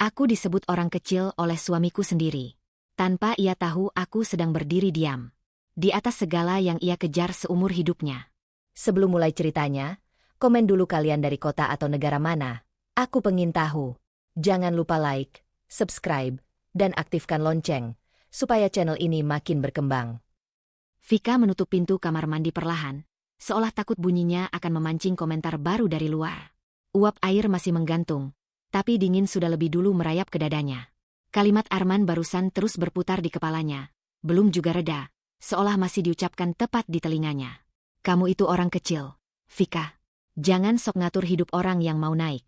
Aku disebut orang kecil oleh suamiku sendiri. Tanpa ia tahu aku sedang berdiri diam. Di atas segala yang ia kejar seumur hidupnya. Sebelum mulai ceritanya, komen dulu kalian dari kota atau negara mana. Aku pengen tahu. Jangan lupa like, subscribe, dan aktifkan lonceng, supaya channel ini makin berkembang. Vika menutup pintu kamar mandi perlahan, seolah takut bunyinya akan memancing komentar baru dari luar. Uap air masih menggantung, tapi dingin sudah lebih dulu merayap ke dadanya. Kalimat Arman barusan terus berputar di kepalanya, belum juga reda, seolah masih diucapkan tepat di telinganya. Kamu itu orang kecil, Vika. Jangan sok ngatur hidup orang yang mau naik.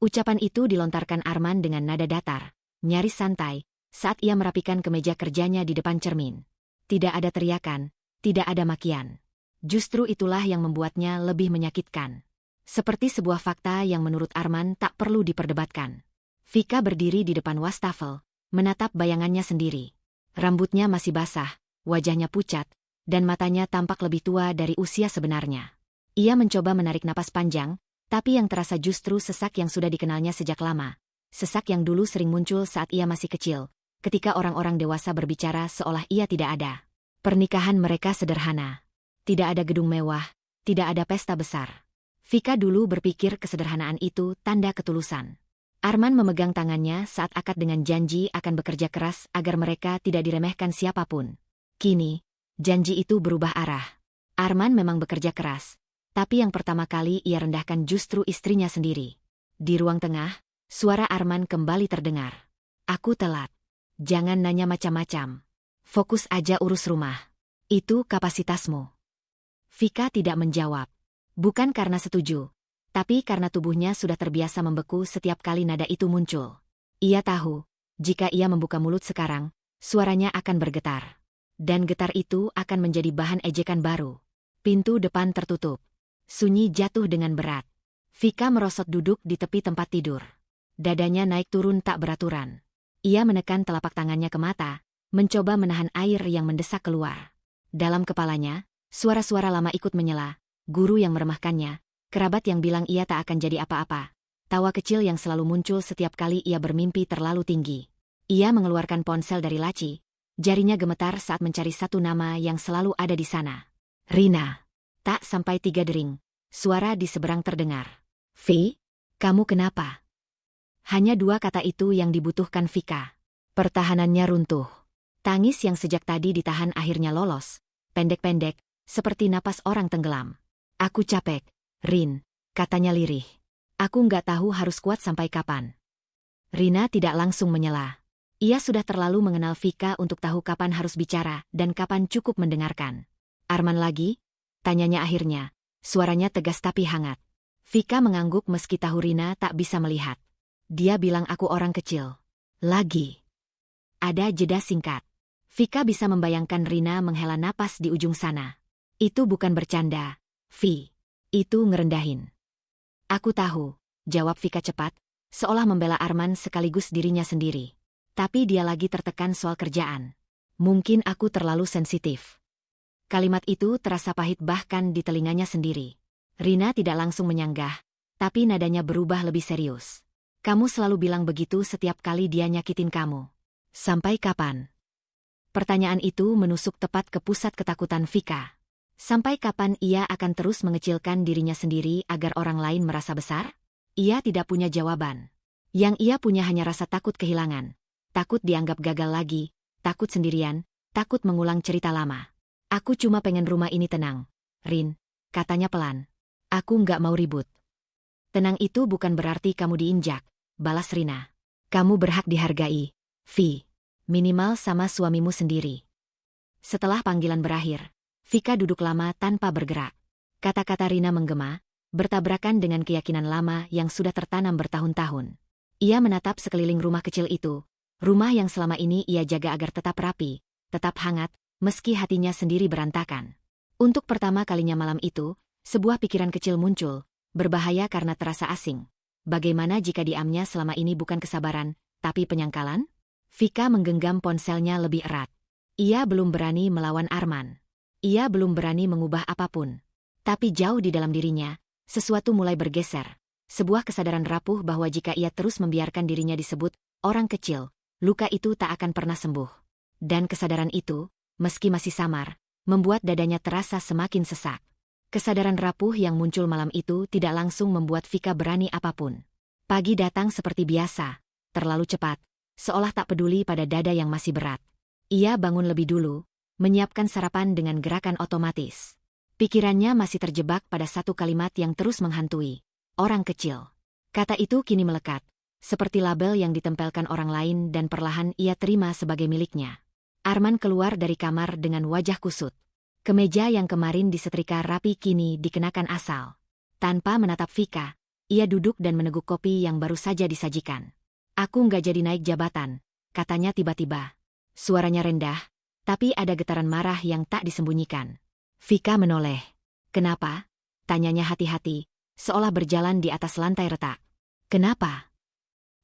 Ucapan itu dilontarkan Arman dengan nada datar, nyaris santai, saat ia merapikan kemeja kerjanya di depan cermin. Tidak ada teriakan, tidak ada makian. Justru itulah yang membuatnya lebih menyakitkan. Seperti sebuah fakta yang menurut Arman tak perlu diperdebatkan. Vika berdiri di depan wastafel, menatap bayangannya sendiri. Rambutnya masih basah, wajahnya pucat, dan matanya tampak lebih tua dari usia sebenarnya. Ia mencoba menarik napas panjang, tapi yang terasa justru sesak yang sudah dikenalnya sejak lama. Sesak yang dulu sering muncul saat ia masih kecil, ketika orang-orang dewasa berbicara seolah ia tidak ada. Pernikahan mereka sederhana. Tidak ada gedung mewah, tidak ada pesta besar. Vika dulu berpikir kesederhanaan itu tanda ketulusan. Arman memegang tangannya saat akad dengan janji akan bekerja keras agar mereka tidak diremehkan siapapun. Kini, janji itu berubah arah. Arman memang bekerja keras, tapi yang pertama kali ia rendahkan justru istrinya sendiri. Di ruang tengah, suara Arman kembali terdengar. Aku telat. Jangan nanya macam-macam. Fokus aja urus rumah. Itu kapasitasmu. Vika tidak menjawab. Bukan karena setuju, tapi karena tubuhnya sudah terbiasa membeku setiap kali nada itu muncul. Ia tahu, jika ia membuka mulut sekarang, suaranya akan bergetar. Dan getar itu akan menjadi bahan ejekan baru. Pintu depan tertutup. Sunyi jatuh dengan berat. Vika merosot duduk di tepi tempat tidur. Dadanya naik turun tak beraturan. Ia menekan telapak tangannya ke mata, mencoba menahan air yang mendesak keluar. Dalam kepalanya, suara-suara lama ikut menyela, guru yang meremehkannya, kerabat yang bilang ia tak akan jadi apa-apa, tawa kecil yang selalu muncul setiap kali ia bermimpi terlalu tinggi. Ia mengeluarkan ponsel dari laci, jarinya gemetar saat mencari satu nama yang selalu ada di sana. Rina. Tak sampai 3 dering, suara di seberang terdengar. Vi, kamu kenapa? Hanya 2 kata itu yang dibutuhkan Vika. Pertahanannya runtuh. Tangis yang sejak tadi ditahan akhirnya lolos, pendek-pendek, seperti napas orang tenggelam. Aku capek, Rin, katanya lirih. Aku nggak tahu harus kuat sampai kapan. Rina tidak langsung menyela. Ia sudah terlalu mengenal Vika untuk tahu kapan harus bicara dan kapan cukup mendengarkan. Arman lagi? Tanyanya akhirnya, suaranya tegas tapi hangat. Vika mengangguk meski tahu Rina tak bisa melihat. Dia bilang aku orang kecil. Lagi. Ada jeda singkat. Vika bisa membayangkan Rina menghela napas di ujung sana. Itu bukan bercanda, Vi. Itu ngerendahin. Aku tahu, jawab Vika cepat, seolah membela Arman sekaligus dirinya sendiri. Tapi dia lagi tertekan soal kerjaan. Mungkin aku terlalu sensitif. Kalimat itu terasa pahit bahkan di telinganya sendiri. Rina tidak langsung menyanggah, tapi nadanya berubah lebih serius. Kamu selalu bilang begitu setiap kali dia nyakitin kamu. Sampai kapan? Pertanyaan itu menusuk tepat ke pusat ketakutan Vika. Sampai kapan ia akan terus mengecilkan dirinya sendiri agar orang lain merasa besar? Ia tidak punya jawaban. Yang ia punya hanya rasa takut kehilangan. Takut dianggap gagal lagi, takut sendirian, takut mengulang cerita lama. Aku cuma pengen rumah ini tenang, Rin, katanya pelan. Aku nggak mau ribut. Tenang itu bukan berarti kamu diinjak, balas Rina. Kamu berhak dihargai, Vi. Minimal sama suamimu sendiri. Setelah panggilan berakhir, Vika duduk lama tanpa bergerak. Kata-kata Rina menggema, bertabrakan dengan keyakinan lama yang sudah tertanam bertahun-tahun. Ia menatap sekeliling rumah kecil itu, rumah yang selama ini ia jaga agar tetap rapi, tetap hangat, meski hatinya sendiri berantakan. Untuk pertama kalinya malam itu, sebuah pikiran kecil muncul, berbahaya karena terasa asing. Bagaimana jika diamnya selama ini bukan kesabaran, tapi penyangkalan? Vika menggenggam ponselnya lebih erat. Ia belum berani melawan Arman. Ia belum berani mengubah apapun. Tapi jauh di dalam dirinya, sesuatu mulai bergeser. Sebuah kesadaran rapuh bahwa jika ia terus membiarkan dirinya disebut orang kecil, luka itu tak akan pernah sembuh. Dan kesadaran itu, meski masih samar, membuat dadanya terasa semakin sesak. Kesadaran rapuh yang muncul malam itu tidak langsung membuat Vika berani apapun. Pagi datang seperti biasa, terlalu cepat, seolah tak peduli pada dada yang masih berat. Ia bangun lebih dulu, menyiapkan sarapan dengan gerakan otomatis. Pikirannya masih terjebak pada satu kalimat yang terus menghantui. Orang kecil. Kata itu kini melekat, seperti label yang ditempelkan orang lain dan perlahan ia terima sebagai miliknya. Arman keluar dari kamar dengan wajah kusut. Kemeja yang kemarin disetrika rapi kini dikenakan asal. Tanpa menatap Vika, ia duduk dan meneguk kopi yang baru saja disajikan. Aku nggak jadi naik jabatan, katanya tiba-tiba. Suaranya rendah, tapi ada getaran marah yang tak disembunyikan. Vika menoleh. Kenapa? Tanyanya hati-hati, seolah berjalan di atas lantai retak. Kenapa?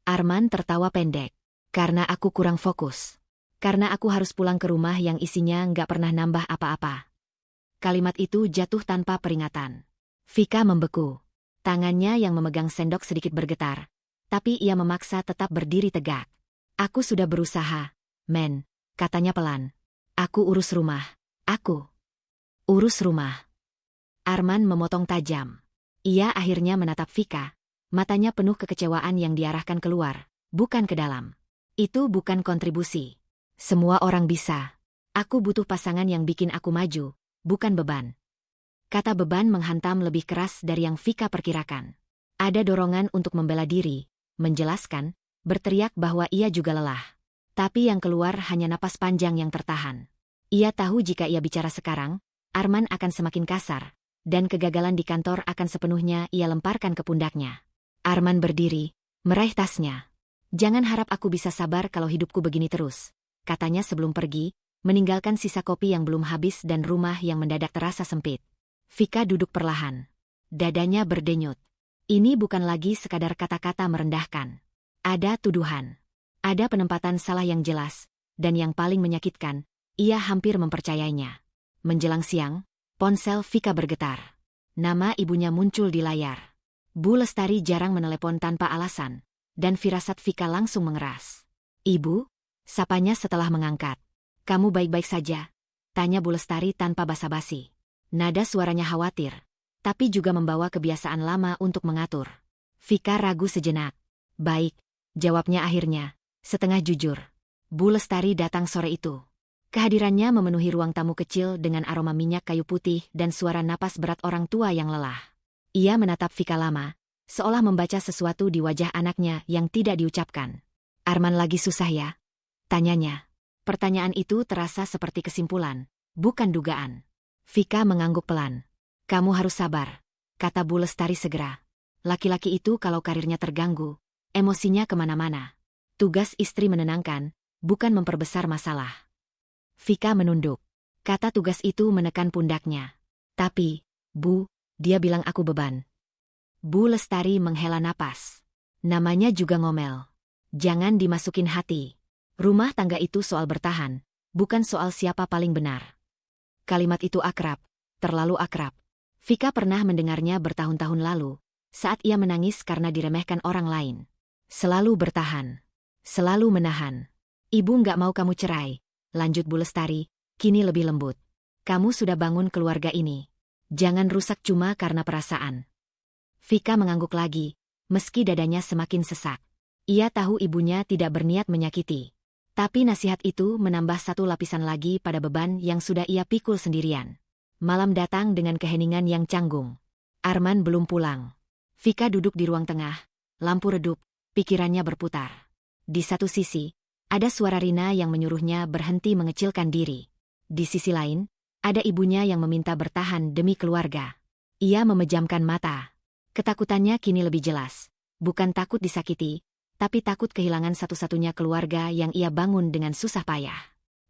Arman tertawa pendek. Karena aku kurang fokus. Karena aku harus pulang ke rumah yang isinya nggak pernah nambah apa-apa. Kalimat itu jatuh tanpa peringatan. Vika membeku. Tangannya yang memegang sendok sedikit bergetar. Tapi ia memaksa tetap berdiri tegak. Aku sudah berusaha, men, katanya pelan. Aku urus rumah. Aku urus rumah. Arman memotong tajam. Ia akhirnya menatap Vika. Matanya penuh kekecewaan yang diarahkan keluar, bukan ke dalam. Itu bukan kontribusi. Semua orang bisa. Aku butuh pasangan yang bikin aku maju, bukan beban. Kata beban menghantam lebih keras dari yang Vika perkirakan. Ada dorongan untuk membela diri, menjelaskan, berteriak bahwa ia juga lelah. Tapi yang keluar hanya napas panjang yang tertahan. Ia tahu jika ia bicara sekarang, Arman akan semakin kasar, dan kegagalan di kantor akan sepenuhnya ia lemparkan ke pundaknya. Arman berdiri, meraih tasnya. Jangan harap aku bisa sabar kalau hidupku begini terus, katanya sebelum pergi, meninggalkan sisa kopi yang belum habis dan rumah yang mendadak terasa sempit. Vika duduk perlahan. Dadanya berdenyut. Ini bukan lagi sekadar kata-kata merendahkan. Ada tuduhan. Ada penempatan salah yang jelas, dan yang paling menyakitkan, ia hampir mempercayainya. Menjelang siang, ponsel Vika bergetar. Nama ibunya muncul di layar. Bu Lestari jarang menelepon tanpa alasan, dan firasat Vika langsung mengeras. Ibu? Sapanya setelah mengangkat. Kamu baik-baik saja? Tanya Bu Lestari tanpa basa-basi. Nada suaranya khawatir, tapi juga membawa kebiasaan lama untuk mengatur. Vika ragu sejenak. Baik, jawabnya akhirnya, setengah jujur. Bu Lestari datang sore itu. Kehadirannya memenuhi ruang tamu kecil dengan aroma minyak kayu putih dan suara napas berat orang tua yang lelah. Ia menatap Vika lama, seolah membaca sesuatu di wajah anaknya yang tidak diucapkan. Arman lagi susah ya? Tanyanya. Pertanyaan itu terasa seperti kesimpulan, bukan dugaan. Vika mengangguk pelan. Kamu harus sabar, kata Bu Lestari segera. Laki-laki itu kalau karirnya terganggu, emosinya kemana-mana. Tugas istri menenangkan, bukan memperbesar masalah. Vika menunduk. Kata tugas itu menekan pundaknya. Tapi, Bu, dia bilang aku beban. Bu Lestari menghela napas. Namanya juga ngomel. Jangan dimasukin hati. Rumah tangga itu soal bertahan, bukan soal siapa paling benar. Kalimat itu akrab, terlalu akrab. Vika pernah mendengarnya bertahun-tahun lalu, saat ia menangis karena diremehkan orang lain. Selalu bertahan. Selalu menahan. Ibu nggak mau kamu cerai. Lanjut Bu Lestari, kini lebih lembut. Kamu sudah bangun keluarga ini. Jangan rusak cuma karena perasaan. Vika mengangguk lagi, meski dadanya semakin sesak. Ia tahu ibunya tidak berniat menyakiti. Tapi nasihat itu menambah satu lapisan lagi pada beban yang sudah ia pikul sendirian. Malam datang dengan keheningan yang canggung. Arman belum pulang. Vika duduk di ruang tengah, lampu redup, pikirannya berputar. Di satu sisi, ada suara Rina yang menyuruhnya berhenti mengecilkan diri. Di sisi lain, ada ibunya yang meminta bertahan demi keluarga. Ia memejamkan mata. Ketakutannya kini lebih jelas. Bukan takut disakiti, tapi takut kehilangan satu-satunya keluarga yang ia bangun dengan susah payah.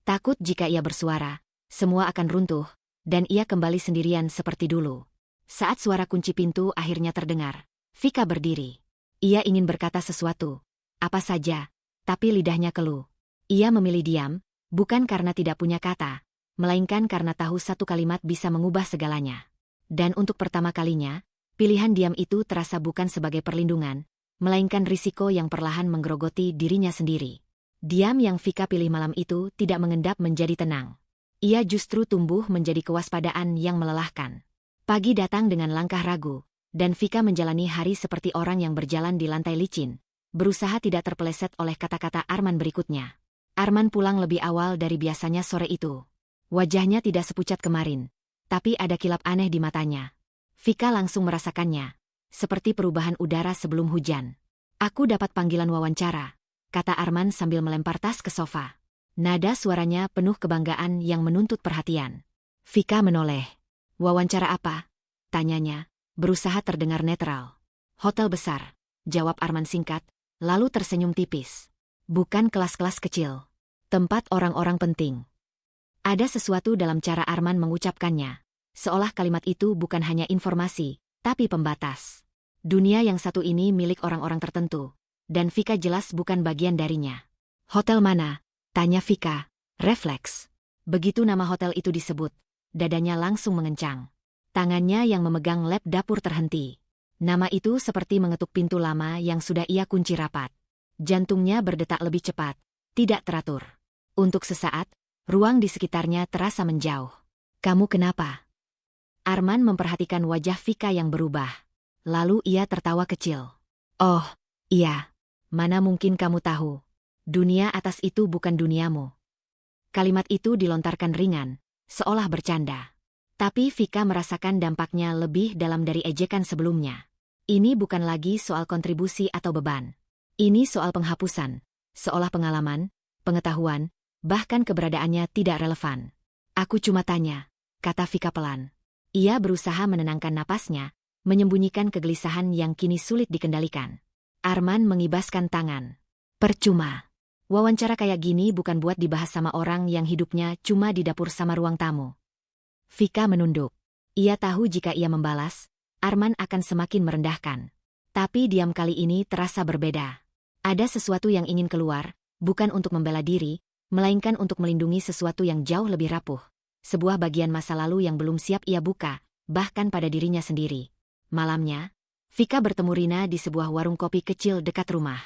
Takut jika ia bersuara, semua akan runtuh, dan ia kembali sendirian seperti dulu. Saat suara kunci pintu akhirnya terdengar, Vika berdiri. Ia ingin berkata sesuatu, apa saja, tapi lidahnya keluh. Ia memilih diam, bukan karena tidak punya kata, melainkan karena tahu satu kalimat bisa mengubah segalanya. Dan untuk pertama kalinya, Pilihan diam itu terasa bukan sebagai perlindungan, melainkan risiko yang perlahan menggerogoti dirinya sendiri. Diam yang Vika pilih malam itu tidak mengendap menjadi tenang. Ia justru tumbuh menjadi kewaspadaan yang melelahkan. Pagi datang dengan langkah ragu, dan Vika menjalani hari seperti orang yang berjalan di lantai licin, berusaha tidak terpeleset oleh kata-kata Arman berikutnya. Arman pulang lebih awal dari biasanya sore itu. Wajahnya tidak sepucat kemarin, tapi ada kilap aneh di matanya. Vika langsung merasakannya, seperti perubahan udara sebelum hujan. "Aku dapat panggilan wawancara," kata Arman sambil melempar tas ke sofa. Nada suaranya penuh kebanggaan yang menuntut perhatian. Vika menoleh. "Wawancara apa?" tanyanya, berusaha terdengar netral. "Hotel besar," jawab Arman singkat, lalu tersenyum tipis. "Bukan kelas-kelas kecil. Tempat orang-orang penting." Ada sesuatu dalam cara Arman mengucapkannya, seolah kalimat itu bukan hanya informasi, tapi pembatas. Dunia yang satu ini milik orang-orang tertentu, dan Vika jelas bukan bagian darinya. "Hotel mana?" tanya Vika, refleks. Begitu nama hotel itu disebut, dadanya langsung mengencang. Tangannya yang memegang lap dapur terhenti. Nama itu seperti mengetuk pintu lama yang sudah ia kunci rapat. Jantungnya berdetak lebih cepat, tidak teratur. Untuk sesaat, ruang di sekitarnya terasa menjauh. "Kamu kenapa?" Arman memperhatikan wajah Vika yang berubah. Lalu ia tertawa kecil. "Oh, iya. Mana mungkin kamu tahu? Dunia atas itu bukan duniamu." Kalimat itu dilontarkan ringan, seolah bercanda. Tapi Vika merasakan dampaknya lebih dalam dari ejekan sebelumnya. Ini bukan lagi soal kontribusi atau beban. Ini soal penghapusan, seolah pengalaman, pengetahuan, bahkan keberadaannya tidak relevan. "Aku cuma tanya," kata Vika pelan. Ia berusaha menenangkan napasnya, menyembunyikan kegelisahan yang kini sulit dikendalikan. Arman mengibaskan tangan. "Percuma. Wawancara kayak gini bukan buat dibahas sama orang yang hidupnya cuma di dapur sama ruang tamu." Vika menunduk. Ia tahu jika ia membalas, Arman akan semakin merendahkan. Tapi diam kali ini terasa berbeda. Ada sesuatu yang ingin keluar, bukan untuk membela diri, melainkan untuk melindungi sesuatu yang jauh lebih rapuh. Sebuah bagian masa lalu yang belum siap ia buka, bahkan pada dirinya sendiri. Malamnya, Vika bertemu Rina di sebuah warung kopi kecil dekat rumah.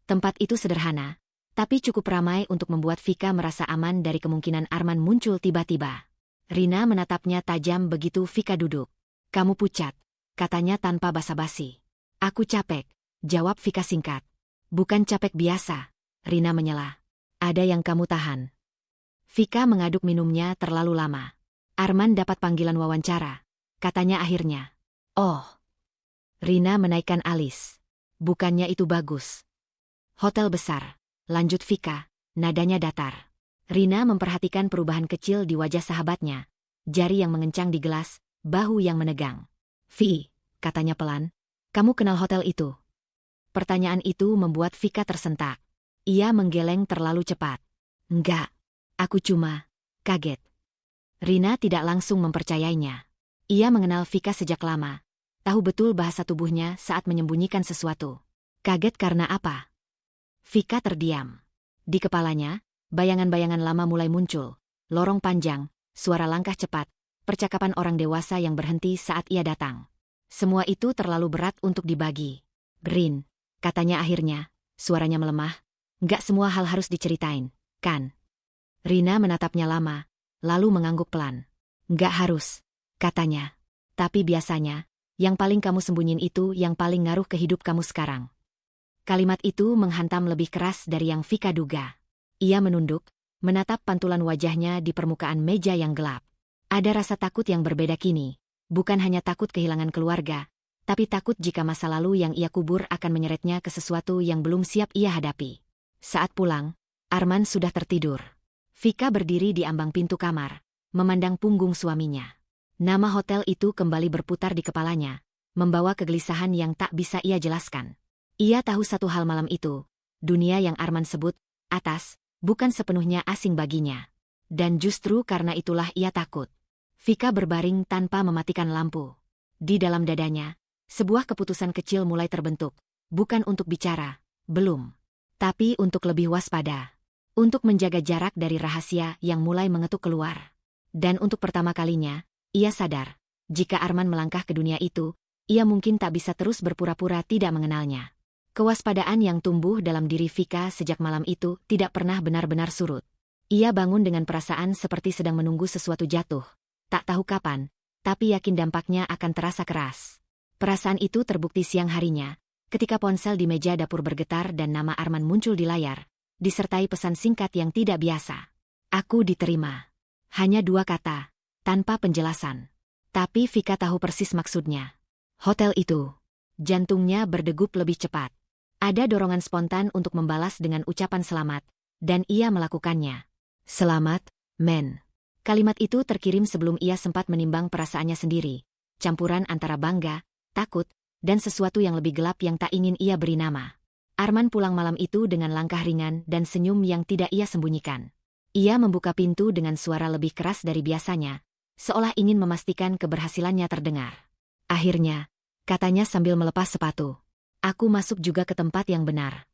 Tempat itu sederhana, tapi cukup ramai untuk membuat Vika merasa aman dari kemungkinan Arman muncul tiba-tiba. Rina menatapnya tajam begitu Vika duduk. "Kamu pucat," katanya tanpa basa-basi. "Aku capek," jawab Vika singkat. "Bukan capek biasa," Rina menyela. "Ada yang kamu tahan." Vika mengaduk minumnya terlalu lama. "Arman dapat panggilan wawancara," katanya akhirnya. "Oh." Rina menaikkan alis. "Bukannya itu bagus." "Hotel besar," lanjut Vika, nadanya datar. Rina memperhatikan perubahan kecil di wajah sahabatnya. Jari yang mengencang di gelas, bahu yang menegang. "Vi," katanya pelan, "kamu kenal hotel itu?" Pertanyaan itu membuat Vika tersentak. Ia menggeleng terlalu cepat. "Enggak, aku cuma kaget." Rina tidak langsung mempercayainya. Ia mengenal Vika sejak lama, tahu betul bahasa tubuhnya saat menyembunyikan sesuatu. "Kaget karena apa?" Vika terdiam. Di kepalanya, bayangan-bayangan lama mulai muncul. Lorong panjang, suara langkah cepat, percakapan orang dewasa yang berhenti saat ia datang. Semua itu terlalu berat untuk dibagi. "Rin," katanya akhirnya, suaranya melemah, "nggak semua hal harus diceritain, kan?" Rina menatapnya lama, lalu mengangguk pelan. "Nggak harus," katanya. "Tapi biasanya, yang paling kamu sembunyiin itu yang paling ngaruh ke hidup kamu sekarang." Kalimat itu menghantam lebih keras dari yang Vika duga. Ia menunduk, menatap pantulan wajahnya di permukaan meja yang gelap. Ada rasa takut yang berbeda kini, bukan hanya takut kehilangan keluarga, tapi takut jika masa lalu yang ia kubur akan menyeretnya ke sesuatu yang belum siap ia hadapi. Saat pulang, Arman sudah tertidur. Vika berdiri di ambang pintu kamar, memandang punggung suaminya. Nama hotel itu kembali berputar di kepalanya, membawa kegelisahan yang tak bisa ia jelaskan. Ia tahu satu hal malam itu, dunia yang Arman sebut atas, bukan sepenuhnya asing baginya. Dan justru karena itulah ia takut. Vika berbaring tanpa mematikan lampu. Di dalam dadanya, sebuah keputusan kecil mulai terbentuk, bukan untuk bicara, belum. Tapi untuk lebih waspada. Untuk menjaga jarak dari rahasia yang mulai mengetuk keluar. Dan untuk pertama kalinya, ia sadar, jika Arman melangkah ke dunia itu, ia mungkin tak bisa terus berpura-pura tidak mengenalnya. Kewaspadaan yang tumbuh dalam diri Vika sejak malam itu tidak pernah benar-benar surut. Ia bangun dengan perasaan seperti sedang menunggu sesuatu jatuh. Tak tahu kapan, tapi yakin dampaknya akan terasa keras. Perasaan itu terbukti siang harinya, ketika ponsel di meja dapur bergetar dan nama Arman muncul di layar, disertai pesan singkat yang tidak biasa. Aku diterima. Hanya 2 kata, tanpa penjelasan. Tapi Vika tahu persis maksudnya. Hotel itu. Jantungnya berdegup lebih cepat. Ada dorongan spontan untuk membalas dengan ucapan selamat, dan ia melakukannya. Selamat, men. Kalimat itu terkirim sebelum ia sempat menimbang perasaannya sendiri, campuran antara bangga, takut, dan sesuatu yang lebih gelap yang tak ingin ia beri nama. Arman pulang malam itu dengan langkah ringan dan senyum yang tidak ia sembunyikan. Ia membuka pintu dengan suara lebih keras dari biasanya, seolah ingin memastikan keberhasilannya terdengar. Akhirnya, katanya sambil melepas sepatu. Aku masuk juga ke tempat yang benar.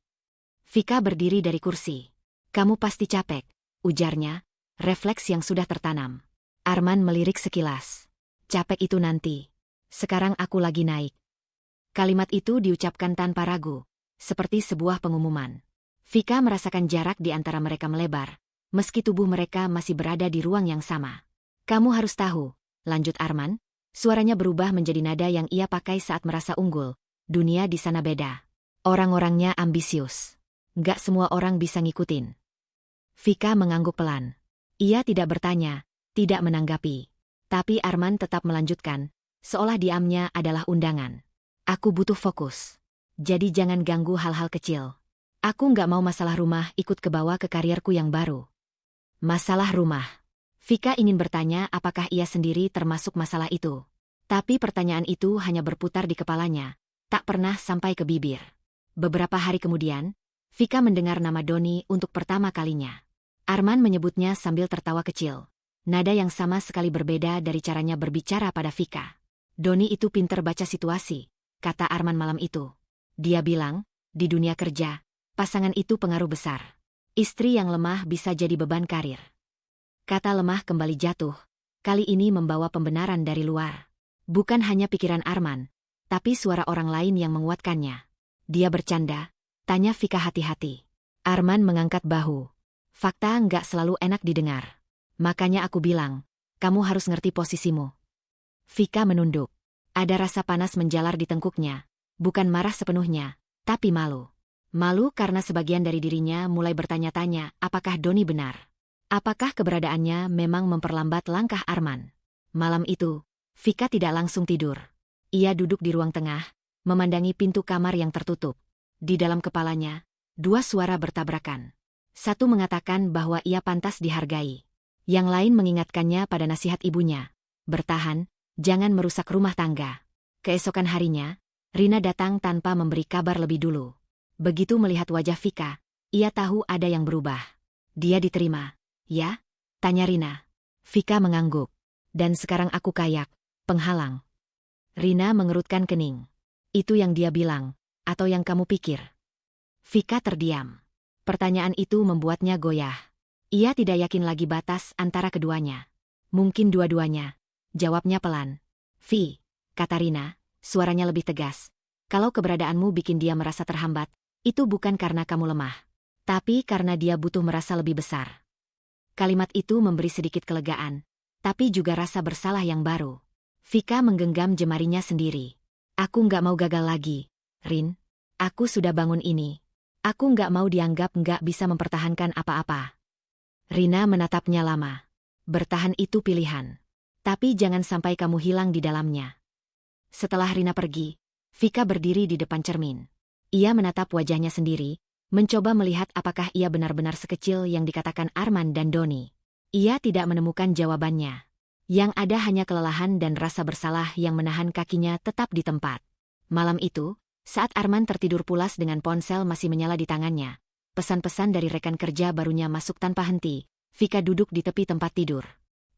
Vika berdiri dari kursi. Kamu pasti capek, ujarnya, refleks yang sudah tertanam. Arman melirik sekilas. Capek itu nanti. Sekarang aku lagi naik. Kalimat itu diucapkan tanpa ragu, seperti sebuah pengumuman. Vika merasakan jarak di antara mereka melebar, meski tubuh mereka masih berada di ruang yang sama. Kamu harus tahu, lanjut Arman, suaranya berubah menjadi nada yang ia pakai saat merasa unggul. Dunia di sana beda. Orang-orangnya ambisius. Gak semua orang bisa ngikutin. Vika mengangguk pelan. Ia tidak bertanya, tidak menanggapi. Tapi Arman tetap melanjutkan, seolah diamnya adalah undangan. Aku butuh fokus. Jadi jangan ganggu hal-hal kecil. Aku nggak mau masalah rumah ikut kebawa ke karierku yang baru. Masalah rumah. Vika ingin bertanya apakah ia sendiri termasuk masalah itu. Tapi pertanyaan itu hanya berputar di kepalanya, tak pernah sampai ke bibir. Beberapa hari kemudian, Vika mendengar nama Doni untuk pertama kalinya. Arman menyebutnya sambil tertawa kecil. Nada yang sama sekali berbeda dari caranya berbicara pada Vika. Doni itu pinter baca situasi, kata Arman malam itu. Dia bilang, di dunia kerja, pasangan itu pengaruh besar. Istri yang lemah bisa jadi beban karir. Kata lemah kembali jatuh, kali ini membawa pembenaran dari luar. Bukan hanya pikiran Arman, tapi suara orang lain yang menguatkannya. Dia bercanda, tanya Vika hati-hati. Arman mengangkat bahu. Fakta nggak selalu enak didengar. Makanya aku bilang, kamu harus ngerti posisimu. Vika menunduk. Ada rasa panas menjalar di tengkuknya. Bukan marah sepenuhnya, tapi malu. Malu karena sebagian dari dirinya mulai bertanya-tanya apakah Doni benar. Apakah keberadaannya memang memperlambat langkah Arman. Malam itu, Vika tidak langsung tidur. Ia duduk di ruang tengah, memandangi pintu kamar yang tertutup. Di dalam kepalanya, 2 suara bertabrakan. Satu mengatakan bahwa ia pantas dihargai. Yang lain mengingatkannya pada nasihat ibunya. Bertahan, jangan merusak rumah tangga. Keesokan harinya, Rina datang tanpa memberi kabar lebih dulu. Begitu melihat wajah Vika, ia tahu ada yang berubah. Dia diterima. Ya? Tanya Rina. Vika mengangguk. Dan sekarang aku kayak penghalang. Rina mengerutkan kening. Itu yang dia bilang, atau yang kamu pikir? Vika terdiam. Pertanyaan itu membuatnya goyah. Ia tidak yakin lagi batas antara keduanya. Mungkin dua-duanya. Jawabnya pelan. Vi, kata Rina, suaranya lebih tegas. Kalau keberadaanmu bikin dia merasa terhambat, itu bukan karena kamu lemah. Tapi karena dia butuh merasa lebih besar. Kalimat itu memberi sedikit kelegaan, tapi juga rasa bersalah yang baru. Vika menggenggam jemarinya sendiri. Aku nggak mau gagal lagi, Rin. Aku sudah bangun ini. Aku nggak mau dianggap nggak bisa mempertahankan apa-apa. Rina menatapnya lama. Bertahan itu pilihan. Tapi jangan sampai kamu hilang di dalamnya. Setelah Rina pergi, Vika berdiri di depan cermin. Ia menatap wajahnya sendiri, mencoba melihat apakah ia benar-benar sekecil yang dikatakan Arman dan Doni. Ia tidak menemukan jawabannya. Yang ada hanya kelelahan dan rasa bersalah yang menahan kakinya tetap di tempat. Malam itu, saat Arman tertidur pulas dengan ponsel masih menyala di tangannya, pesan-pesan dari rekan kerja barunya masuk tanpa henti. Vika duduk di tepi tempat tidur.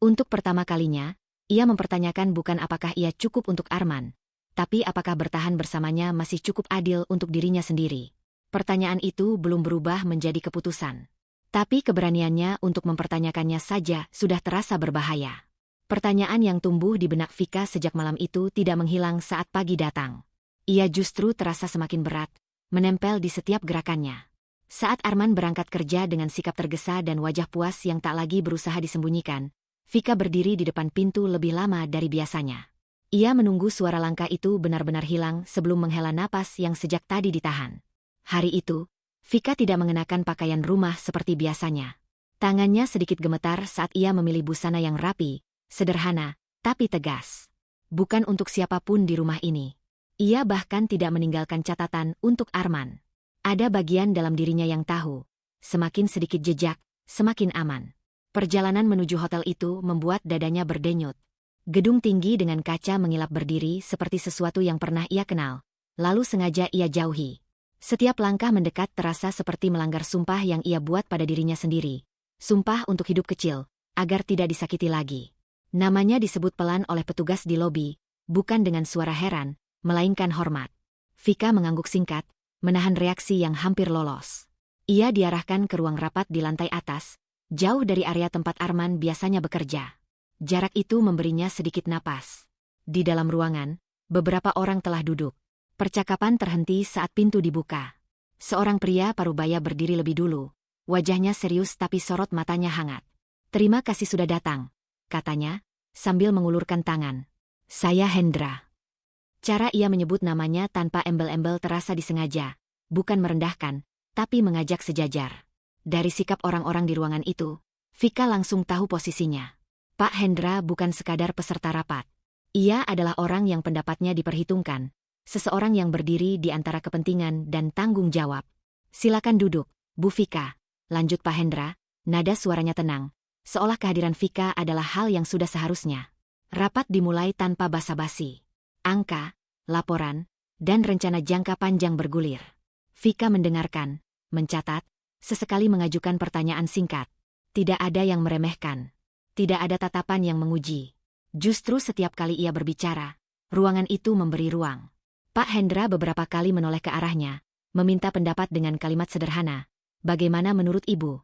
Untuk pertama kalinya, ia mempertanyakan bukan apakah ia cukup untuk Arman, tapi apakah bertahan bersamanya masih cukup adil untuk dirinya sendiri. Pertanyaan itu belum berubah menjadi keputusan. Tapi keberaniannya untuk mempertanyakannya saja sudah terasa berbahaya. Pertanyaan yang tumbuh di benak Vika sejak malam itu tidak menghilang saat pagi datang. Ia justru terasa semakin berat, menempel di setiap gerakannya. Saat Arman berangkat kerja dengan sikap tergesa dan wajah puas yang tak lagi berusaha disembunyikan, Vika berdiri di depan pintu lebih lama dari biasanya. Ia menunggu suara langkah itu benar-benar hilang sebelum menghela napas yang sejak tadi ditahan. Hari itu, Vika tidak mengenakan pakaian rumah seperti biasanya. Tangannya sedikit gemetar saat ia memilih busana yang rapi, sederhana, tapi tegas. Bukan untuk siapapun di rumah ini. Ia bahkan tidak meninggalkan catatan untuk Arman. Ada bagian dalam dirinya yang tahu, semakin sedikit jejak, semakin aman. Perjalanan menuju hotel itu membuat dadanya berdenyut. Gedung tinggi dengan kaca mengilap berdiri seperti sesuatu yang pernah ia kenal, lalu sengaja ia jauhi. Setiap langkah mendekat terasa seperti melanggar sumpah yang ia buat pada dirinya sendiri. Sumpah untuk hidup kecil, agar tidak disakiti lagi. Namanya disebut pelan oleh petugas di lobi, bukan dengan suara heran, melainkan hormat. Vika mengangguk singkat, menahan reaksi yang hampir lolos. Ia diarahkan ke ruang rapat di lantai atas, jauh dari area tempat Arman biasanya bekerja. Jarak itu memberinya sedikit napas. Di dalam ruangan, beberapa orang telah duduk. Percakapan terhenti saat pintu dibuka. Seorang pria parubaya berdiri lebih dulu. Wajahnya serius tapi sorot matanya hangat. "Terima kasih sudah datang," katanya, sambil mengulurkan tangan. "Saya Hendra." Cara ia menyebut namanya tanpa embel-embel terasa disengaja, bukan merendahkan, tapi mengajak sejajar. Dari sikap orang-orang di ruangan itu, Vika langsung tahu posisinya. Pak Hendra bukan sekadar peserta rapat. Ia adalah orang yang pendapatnya diperhitungkan, seseorang yang berdiri di antara kepentingan dan tanggung jawab. "Silakan duduk, Bu Vika," lanjut Pak Hendra, nada suaranya tenang, seolah kehadiran Vika adalah hal yang sudah seharusnya. Rapat dimulai tanpa basa-basi. Angka, laporan, dan rencana jangka panjang bergulir. Vika mendengarkan, mencatat, sesekali mengajukan pertanyaan singkat. Tidak ada yang meremehkan. Tidak ada tatapan yang menguji. Justru setiap kali ia berbicara, ruangan itu memberi ruang. Pak Hendra beberapa kali menoleh ke arahnya, meminta pendapat dengan kalimat sederhana. "Bagaimana menurut Ibu?"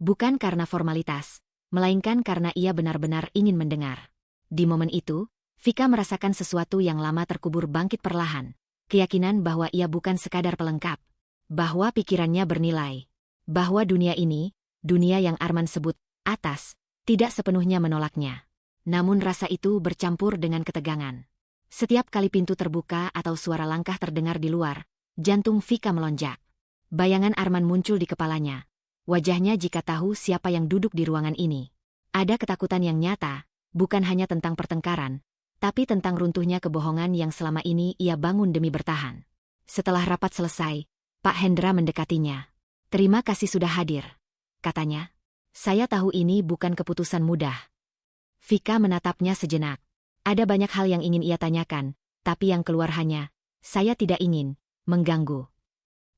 Bukan karena formalitas, melainkan karena ia benar-benar ingin mendengar. Di momen itu, Vika merasakan sesuatu yang lama terkubur bangkit perlahan. Keyakinan bahwa ia bukan sekadar pelengkap. Bahwa pikirannya bernilai. Bahwa dunia ini, dunia yang Arman sebut atas, tidak sepenuhnya menolaknya. Namun rasa itu bercampur dengan ketegangan. Setiap kali pintu terbuka atau suara langkah terdengar di luar, jantung Vika melonjak. Bayangan Arman muncul di kepalanya. Wajahnya jika tahu siapa yang duduk di ruangan ini. Ada ketakutan yang nyata, bukan hanya tentang pertengkaran, tapi tentang runtuhnya kebohongan yang selama ini ia bangun demi bertahan. Setelah rapat selesai, Pak Hendra mendekatinya. "Terima kasih sudah hadir," katanya. "Saya tahu ini bukan keputusan mudah." Vika menatapnya sejenak. Ada banyak hal yang ingin ia tanyakan, tapi yang keluar hanya, "Saya tidak ingin mengganggu."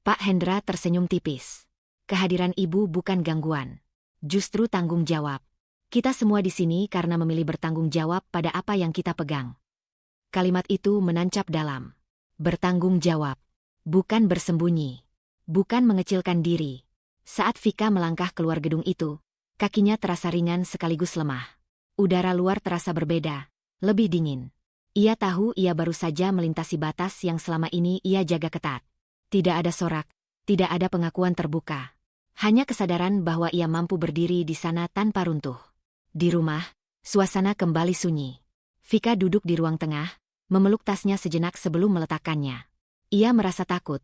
Pak Hendra tersenyum tipis. "Kehadiran Ibu bukan gangguan. Justru tanggung jawab. Kita semua di sini karena memilih bertanggung jawab pada apa yang kita pegang." Kalimat itu menancap dalam. Bertanggung jawab. Bukan bersembunyi. Bukan mengecilkan diri. Saat Vika melangkah keluar gedung itu, kakinya terasa ringan sekaligus lemah. Udara luar terasa berbeda, lebih dingin. Ia tahu ia baru saja melintasi batas yang selama ini ia jaga ketat. Tidak ada sorak, tidak ada pengakuan terbuka. Hanya kesadaran bahwa ia mampu berdiri di sana tanpa runtuh. Di rumah, suasana kembali sunyi. Vika duduk di ruang tengah, memeluk tasnya sejenak sebelum meletakkannya. Ia merasa takut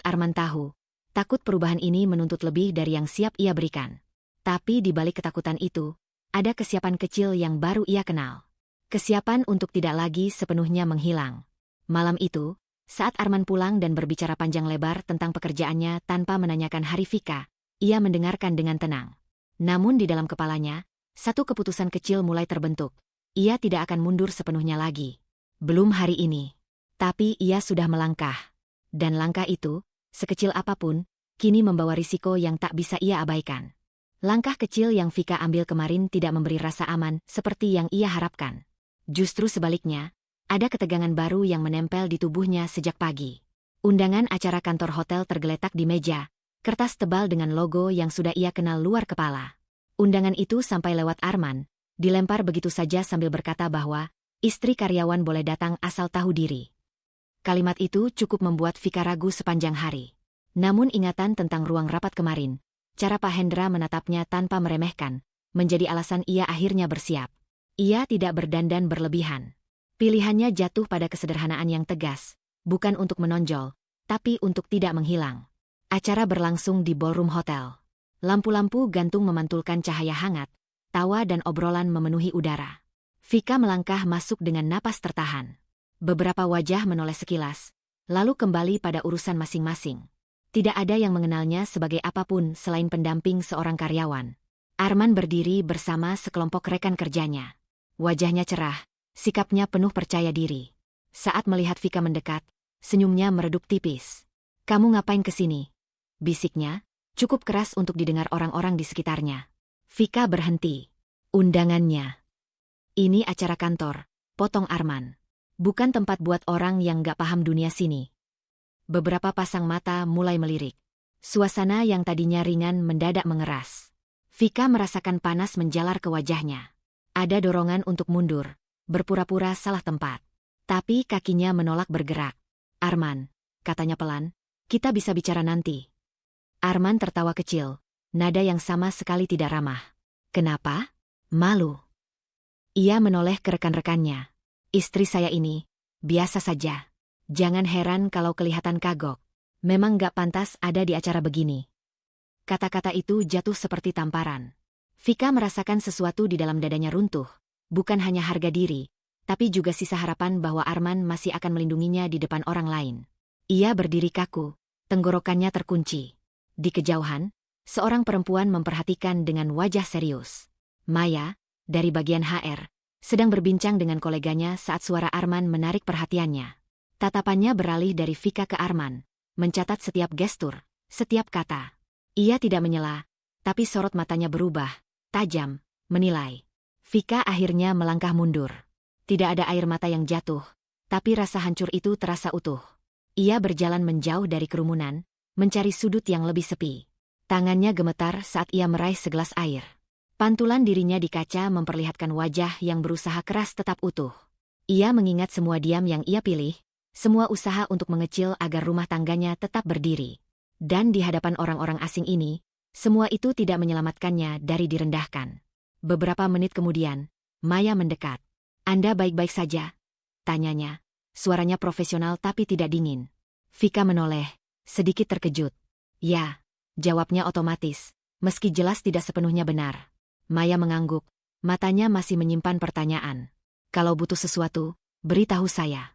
Arman tahu. Takut perubahan ini menuntut lebih dari yang siap ia berikan. Tapi di balik ketakutan itu, ada kesiapan kecil yang baru ia kenal. Kesiapan untuk tidak lagi sepenuhnya menghilang. Malam itu, saat Arman pulang dan berbicara panjang lebar tentang pekerjaannya tanpa menanyakan hari Vika, ia mendengarkan dengan tenang. Namun di dalam kepalanya, satu keputusan kecil mulai terbentuk. Ia tidak akan mundur sepenuhnya lagi. Belum hari ini. Tapi ia sudah melangkah. Dan langkah itu, sekecil apapun, kini membawa risiko yang tak bisa ia abaikan. Langkah kecil yang Vika ambil kemarin tidak memberi rasa aman seperti yang ia harapkan. Justru sebaliknya, ada ketegangan baru yang menempel di tubuhnya sejak pagi. Undangan acara kantor hotel tergeletak di meja, kertas tebal dengan logo yang sudah ia kenal luar kepala. Undangan itu sampai lewat Arman, Dilempar begitu saja sambil berkata bahwa istri karyawan boleh datang asal tahu diri. Kalimat itu cukup membuat Vika ragu sepanjang hari. Namun ingatan tentang ruang rapat kemarin, cara Pak Hendra menatapnya tanpa meremehkan, menjadi alasan ia akhirnya bersiap. Ia tidak berdandan berlebihan. Pilihannya jatuh pada kesederhanaan yang tegas, bukan untuk menonjol, tapi untuk tidak menghilang. Acara berlangsung di ballroom hotel. Lampu-lampu gantung memantulkan cahaya hangat, tawa dan obrolan memenuhi udara. Vika melangkah masuk dengan napas tertahan. Beberapa wajah menoleh sekilas, lalu kembali pada urusan masing-masing. Tidak ada yang mengenalnya sebagai apapun selain pendamping seorang karyawan. Arman berdiri bersama sekelompok rekan kerjanya. Wajahnya cerah, sikapnya penuh percaya diri. Saat melihat Vika mendekat, senyumnya meredup tipis. "Kamu ngapain kesini?" bisiknya, cukup keras untuk didengar orang-orang di sekitarnya. Vika berhenti. "Undangannya." "Ini acara kantor," potong Arman. "Bukan tempat buat orang yang gak paham dunia sini." Beberapa pasang mata mulai melirik. Suasana yang tadinya ringan mendadak mengeras. Vika merasakan panas menjalar ke wajahnya. Ada dorongan untuk mundur, berpura-pura salah tempat. Tapi kakinya menolak bergerak. "Arman," katanya pelan, "kita bisa bicara nanti." Arman tertawa kecil, nada yang sama sekali tidak ramah. "Kenapa? Malu?" Ia menoleh ke rekan-rekannya. "Istri saya ini, biasa saja. Jangan heran kalau kelihatan kagok. Memang gak pantas ada di acara begini." Kata-kata itu jatuh seperti tamparan. Vika merasakan sesuatu di dalam dadanya runtuh, bukan hanya harga diri, tapi juga sisa harapan bahwa Arman masih akan melindunginya di depan orang lain. Ia berdiri kaku, tenggorokannya terkunci. Di kejauhan, seorang perempuan memperhatikan dengan wajah serius. Maya, dari bagian HR, sedang berbincang dengan koleganya saat suara Arman menarik perhatiannya. Tatapannya beralih dari Vika ke Arman, mencatat setiap gestur, setiap kata. Ia tidak menyela, tapi sorot matanya berubah, tajam, menilai. Vika akhirnya melangkah mundur. Tidak ada air mata yang jatuh, tapi rasa hancur itu terasa utuh. Ia berjalan menjauh dari kerumunan, mencari sudut yang lebih sepi. Tangannya gemetar saat ia meraih segelas air. Pantulan dirinya di kaca memperlihatkan wajah yang berusaha keras tetap utuh. Ia mengingat semua diam yang ia pilih, semua usaha untuk mengecil agar rumah tangganya tetap berdiri. Dan di hadapan orang-orang asing ini, semua itu tidak menyelamatkannya dari direndahkan. Beberapa menit kemudian, Maya mendekat. "Anda baik-baik saja?" tanyanya. Suaranya profesional tapi tidak dingin. Vika menoleh, sedikit terkejut. "Ya," jawabnya otomatis, meski jelas tidak sepenuhnya benar. Maya mengangguk, matanya masih menyimpan pertanyaan. "Kalau butuh sesuatu, beritahu saya."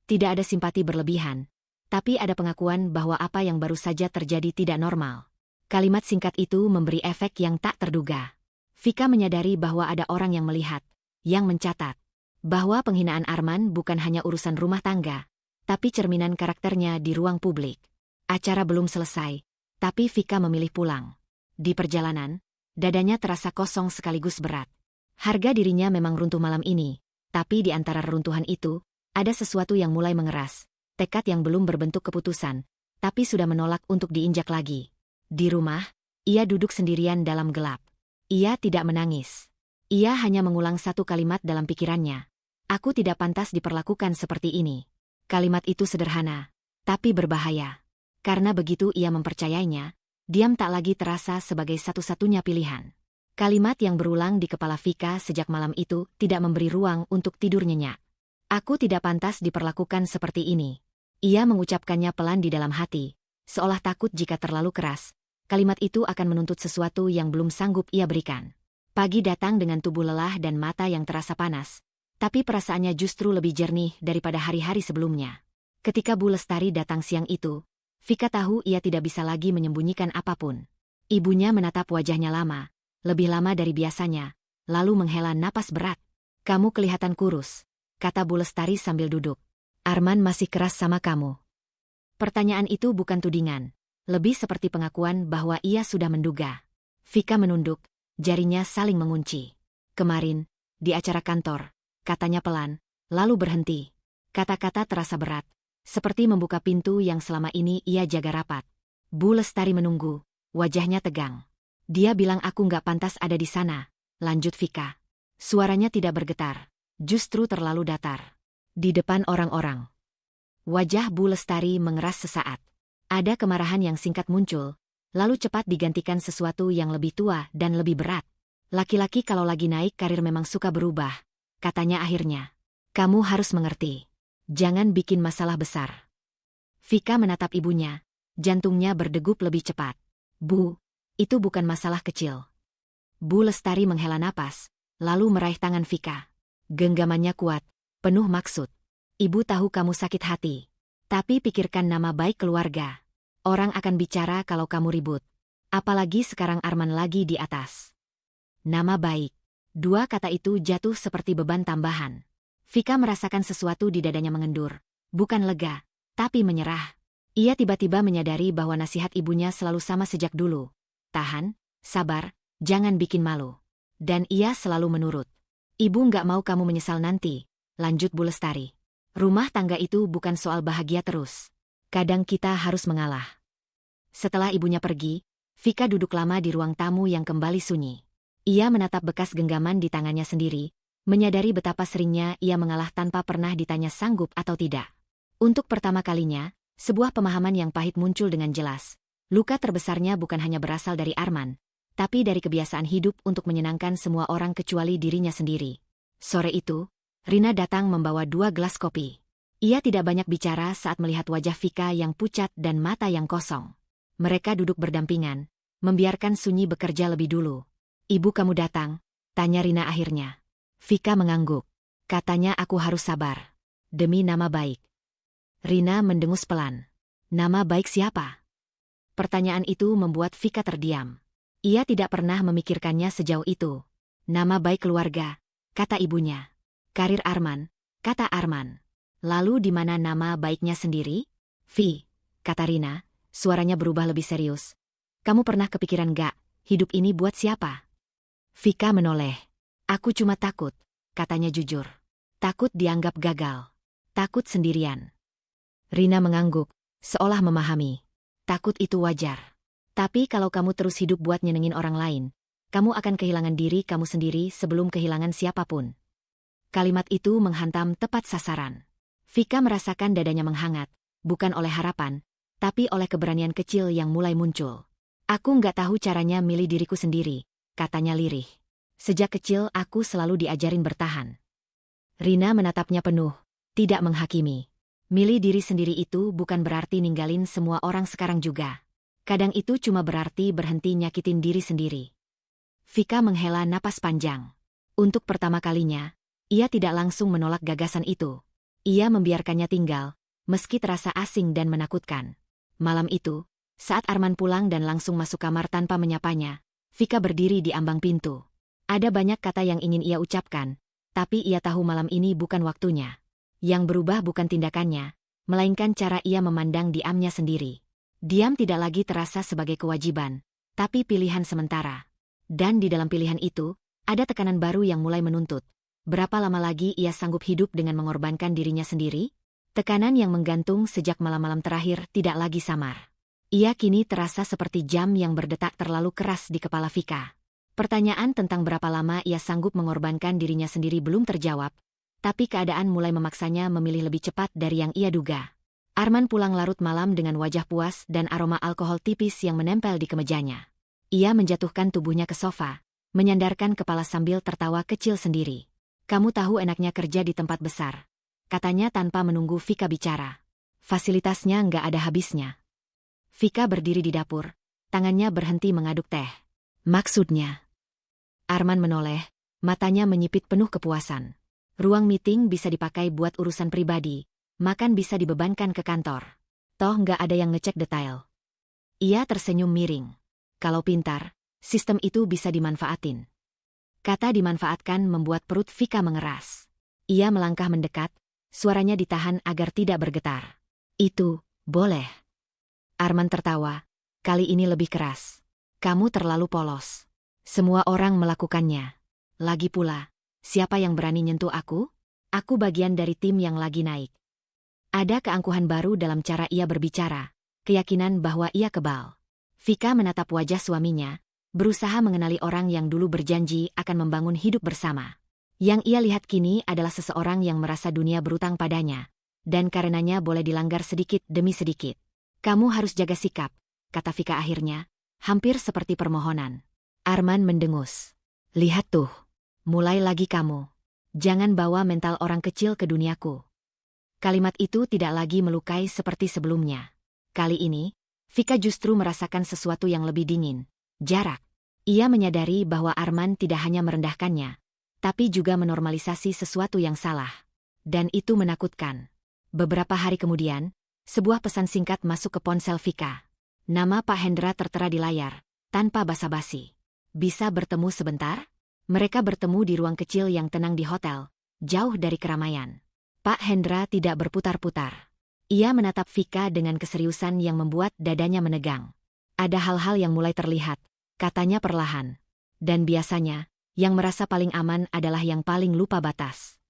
Tidak ada simpati berlebihan, tapi ada pengakuan bahwa apa yang baru saja terjadi tidak normal. Kalimat singkat itu memberi efek yang tak terduga. Vika menyadari bahwa ada orang yang melihat, yang mencatat, bahwa penghinaan Arman bukan hanya urusan rumah tangga, tapi cerminan karakternya di ruang publik. Acara belum selesai, tapi Vika memilih pulang. Di perjalanan, dadanya terasa kosong sekaligus berat. Harga dirinya memang runtuh malam ini, tapi di antara reruntuhan itu, ada sesuatu yang mulai mengeras, tekad yang belum berbentuk keputusan, tapi sudah menolak untuk diinjak lagi. Di rumah, ia duduk sendirian dalam gelap. Ia tidak menangis. Ia hanya mengulang satu kalimat dalam pikirannya. "Aku tidak pantas diperlakukan seperti ini." Kalimat itu sederhana, tapi berbahaya. Karena begitu ia mempercayainya, diam tak lagi terasa sebagai satu-satunya pilihan. Kalimat yang berulang di kepala Vika sejak malam itu tidak memberi ruang untuk tidur nyenyak. "Aku tidak pantas diperlakukan seperti ini." Ia mengucapkannya pelan di dalam hati, seolah takut jika terlalu keras, kalimat itu akan menuntut sesuatu yang belum sanggup ia berikan. Pagi datang dengan tubuh lelah dan mata yang terasa panas, tapi perasaannya justru lebih jernih daripada hari-hari sebelumnya. Ketika Bu Lestari datang siang itu, Vika tahu ia tidak bisa lagi menyembunyikan apapun. Ibunya menatap wajahnya lama, lebih lama dari biasanya, lalu menghela napas berat. "Kamu kelihatan kurus," kata Bu Lestari sambil duduk. "Arman masih keras sama kamu." Pertanyaan itu bukan tudingan, lebih seperti pengakuan bahwa ia sudah menduga. Vika menunduk, jarinya saling mengunci. "Kemarin, di acara kantor," katanya pelan, lalu berhenti. Kata-kata terasa berat, seperti membuka pintu yang selama ini ia jaga rapat. Bu Lestari menunggu, wajahnya tegang. "Dia bilang aku nggak pantas ada di sana," lanjut Vika. Suaranya tidak bergetar, justru terlalu datar. Di depan orang-orang, wajah Bu Lestari mengeras sesaat. Ada kemarahan yang singkat muncul, lalu cepat digantikan sesuatu yang lebih tua dan lebih berat. Laki-laki kalau lagi naik karir memang suka berubah, katanya akhirnya. Kamu harus mengerti. Jangan bikin masalah besar. Vika menatap ibunya, jantungnya berdegup lebih cepat. Bu, itu bukan masalah kecil. Bu Lestari menghela napas, lalu meraih tangan Vika. Genggamannya kuat, penuh maksud. Ibu tahu kamu sakit hati. Tapi pikirkan nama baik keluarga. Orang akan bicara kalau kamu ribut. Apalagi sekarang Arman lagi di atas. Nama baik. Dua kata itu jatuh seperti beban tambahan. Vika merasakan sesuatu di dadanya mengendur. Bukan lega, tapi menyerah. Ia tiba-tiba menyadari bahwa nasihat ibunya selalu sama sejak dulu. Tahan, sabar, jangan bikin malu. Dan ia selalu menurut. Ibu nggak mau kamu menyesal nanti, lanjut Bu Lestari. Rumah tangga itu bukan soal bahagia terus. Kadang kita harus mengalah. Setelah ibunya pergi, Vika duduk lama di ruang tamu yang kembali sunyi. Ia menatap bekas genggaman di tangannya sendiri, menyadari betapa seringnya ia mengalah tanpa pernah ditanya sanggup atau tidak. Untuk pertama kalinya, sebuah pemahaman yang pahit muncul dengan jelas. Luka terbesarnya bukan hanya berasal dari Arman, tapi dari kebiasaan hidup untuk menyenangkan semua orang kecuali dirinya sendiri. Sore itu, Rina datang membawa 2 gelas kopi. Ia tidak banyak bicara saat melihat wajah Vika yang pucat dan mata yang kosong. Mereka duduk berdampingan, membiarkan sunyi bekerja lebih dulu. Ibu kamu datang, tanya Rina akhirnya. Vika mengangguk. Katanya aku harus sabar. Demi nama baik. Rina mendengus pelan. Nama baik siapa? Pertanyaan itu membuat Vika terdiam. Ia tidak pernah memikirkannya sejauh itu. Nama baik keluarga, kata ibunya. Karir Arman, kata Arman. Lalu di mana nama baiknya sendiri? Vi, kata Rina, suaranya berubah lebih serius. Kamu pernah kepikiran gak, hidup ini buat siapa? Vika menoleh. Aku cuma takut, katanya jujur. Takut dianggap gagal. Takut sendirian. Rina mengangguk, seolah memahami. Takut itu wajar. Tapi kalau kamu terus hidup buat nyenengin orang lain, kamu akan kehilangan diri kamu sendiri sebelum kehilangan siapapun. Kalimat itu menghantam tepat sasaran. Vika merasakan dadanya menghangat, bukan oleh harapan, tapi oleh keberanian kecil yang mulai muncul. Aku nggak tahu caranya milih diriku sendiri, katanya lirih. Sejak kecil aku selalu diajarin bertahan. Rina menatapnya penuh, tidak menghakimi. Milih diri sendiri itu bukan berarti ninggalin semua orang sekarang juga. Kadang itu cuma berarti berhenti nyakitin diri sendiri. Vika menghela napas panjang. Untuk pertama kalinya, ia tidak langsung menolak gagasan itu. Ia membiarkannya tinggal, meski terasa asing dan menakutkan. Malam itu, saat Arman pulang dan langsung masuk kamar tanpa menyapanya, Vika berdiri di ambang pintu. Ada banyak kata yang ingin ia ucapkan, tapi ia tahu malam ini bukan waktunya. Yang berubah bukan tindakannya, melainkan cara ia memandang diamnya sendiri. Diam tidak lagi terasa sebagai kewajiban, tapi pilihan sementara. Dan di dalam pilihan itu, ada tekanan baru yang mulai menuntut. Berapa lama lagi ia sanggup hidup dengan mengorbankan dirinya sendiri? Tekanan yang menggantung sejak malam-malam terakhir tidak lagi samar. Ia kini terasa seperti jam yang berdetak terlalu keras di kepala Vika. Pertanyaan tentang berapa lama ia sanggup mengorbankan dirinya sendiri belum terjawab, tapi keadaan mulai memaksanya memilih lebih cepat dari yang ia duga. Arman pulang larut malam dengan wajah puas dan aroma alkohol tipis yang menempel di kemejanya. Ia menjatuhkan tubuhnya ke sofa, menyandarkan kepala sambil tertawa kecil sendiri. Kamu tahu enaknya kerja di tempat besar, katanya tanpa menunggu Vika bicara. Fasilitasnya nggak ada habisnya. Vika berdiri di dapur, tangannya berhenti mengaduk teh. Maksudnya? Arman menoleh, matanya menyipit penuh kepuasan. Ruang meeting bisa dipakai buat urusan pribadi, makan bisa dibebankan ke kantor. Toh nggak ada yang ngecek detail. Ia tersenyum miring. Kalau pintar, sistem itu bisa dimanfaatin. Kata dimanfaatkan membuat perut Vika mengeras. Ia melangkah mendekat, suaranya ditahan agar tidak bergetar. Itu, boleh. Arman tertawa, kali ini lebih keras. Kamu terlalu polos. Semua orang melakukannya. Lagi pula, siapa yang berani nyentuh aku? Aku bagian dari tim yang lagi naik. Ada keangkuhan baru dalam cara ia berbicara, keyakinan bahwa ia kebal. Vika menatap wajah suaminya, berusaha mengenali orang yang dulu berjanji akan membangun hidup bersama. Yang ia lihat kini adalah seseorang yang merasa dunia berutang padanya, dan karenanya boleh dilanggar sedikit demi sedikit. Kamu harus jaga sikap, kata Vika akhirnya, hampir seperti permohonan. Arman mendengus. Lihat tuh, mulai lagi kamu. Jangan bawa mental orang kecil ke duniaku. Kalimat itu tidak lagi melukai seperti sebelumnya. Kali ini, Vika justru merasakan sesuatu yang lebih dingin, jarak. Ia menyadari bahwa Arman tidak hanya merendahkannya, tapi juga menormalisasi sesuatu yang salah. Dan itu menakutkan. Beberapa hari kemudian, sebuah pesan singkat masuk ke ponsel Vika. Nama Pak Hendra tertera di layar, tanpa basa-basi. Bisa bertemu sebentar? Mereka bertemu di ruang kecil yang tenang di hotel, jauh dari keramaian. Pak Hendra tidak berputar-putar. Ia menatap Vika dengan keseriusan yang membuat dadanya menegang. Ada hal-hal yang mulai terlihat, katanya perlahan. Dan biasanya, yang merasa paling aman adalah yang paling lupa batas.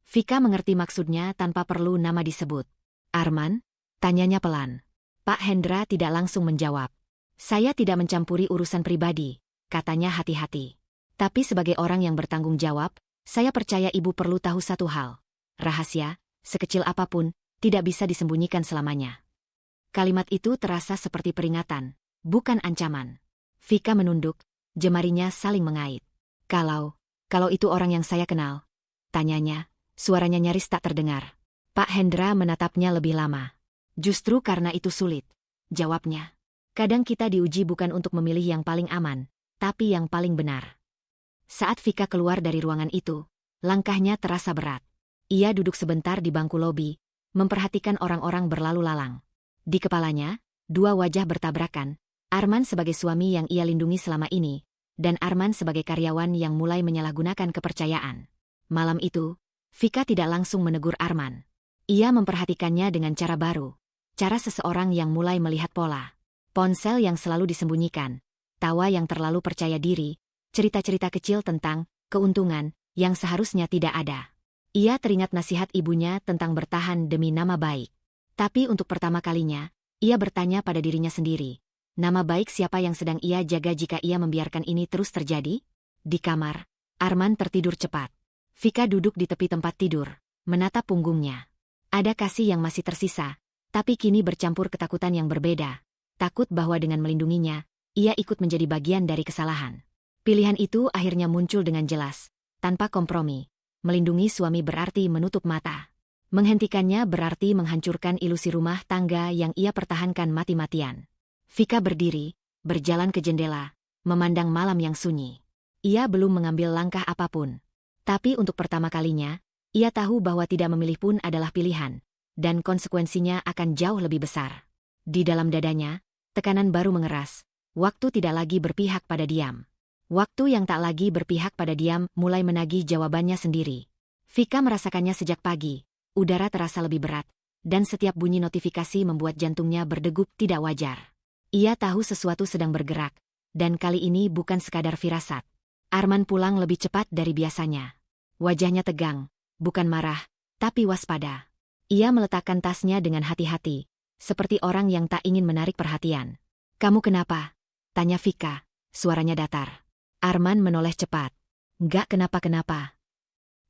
Vika mengerti maksudnya tanpa perlu nama disebut. Arman? Tanyanya pelan. Pak Hendra tidak langsung menjawab. Saya tidak mencampuri urusan pribadi, katanya hati-hati. Tapi sebagai orang yang bertanggung jawab, saya percaya ibu perlu tahu satu hal. Rahasia, sekecil apapun, tidak bisa disembunyikan selamanya. Kalimat itu terasa seperti peringatan, bukan ancaman. Vika menunduk, jemarinya saling mengait. Kalau itu orang yang saya kenal, tanyanya, suaranya nyaris tak terdengar. Pak Hendra menatapnya lebih lama. Justru karena itu sulit, jawabnya. Kadang kita diuji bukan untuk memilih yang paling aman, tapi yang paling benar. Saat Vika keluar dari ruangan itu, langkahnya terasa berat. Ia duduk sebentar di bangku lobi, memperhatikan orang-orang berlalu lalang. Di kepalanya, dua wajah bertabrakan, Arman sebagai suami yang ia lindungi selama ini, dan Arman sebagai karyawan yang mulai menyalahgunakan kepercayaan. Malam itu, Vika tidak langsung menegur Arman. Ia memperhatikannya dengan cara baru, cara seseorang yang mulai melihat pola. Ponsel yang selalu disembunyikan, tawa yang terlalu percaya diri, cerita-cerita kecil tentang keuntungan yang seharusnya tidak ada. Ia teringat nasihat ibunya tentang bertahan demi nama baik. Tapi untuk pertama kalinya, ia bertanya pada dirinya sendiri. Nama baik siapa yang sedang ia jaga jika ia membiarkan ini terus terjadi? Di kamar, Arman tertidur cepat. Vika duduk di tepi tempat tidur, menatap punggungnya. Ada kasih yang masih tersisa, tapi kini bercampur ketakutan yang berbeda. Takut bahwa dengan melindunginya, ia ikut menjadi bagian dari kesalahan. Pilihan itu akhirnya muncul dengan jelas, tanpa kompromi. Melindungi suami berarti menutup mata. Menghentikannya berarti menghancurkan ilusi rumah tangga yang ia pertahankan mati-matian. Vika berdiri, berjalan ke jendela, memandang malam yang sunyi. Ia belum mengambil langkah apapun. Tapi untuk pertama kalinya, ia tahu bahwa tidak memilih pun adalah pilihan, dan konsekuensinya akan jauh lebih besar. Di dalam dadanya, tekanan baru mengeras. Waktu tidak lagi berpihak pada diam. Waktu yang tak lagi berpihak pada diam mulai menagih jawabannya sendiri. Vika merasakannya sejak pagi. Udara terasa lebih berat, dan setiap bunyi notifikasi membuat jantungnya berdegup tidak wajar. Ia tahu sesuatu sedang bergerak, dan kali ini bukan sekadar firasat. Arman pulang lebih cepat dari biasanya. Wajahnya tegang, bukan marah, tapi waspada. Ia meletakkan tasnya dengan hati-hati, seperti orang yang tak ingin menarik perhatian. "Kamu kenapa?" tanya Vika, suaranya datar. Arman menoleh cepat. "Nggak kenapa-kenapa."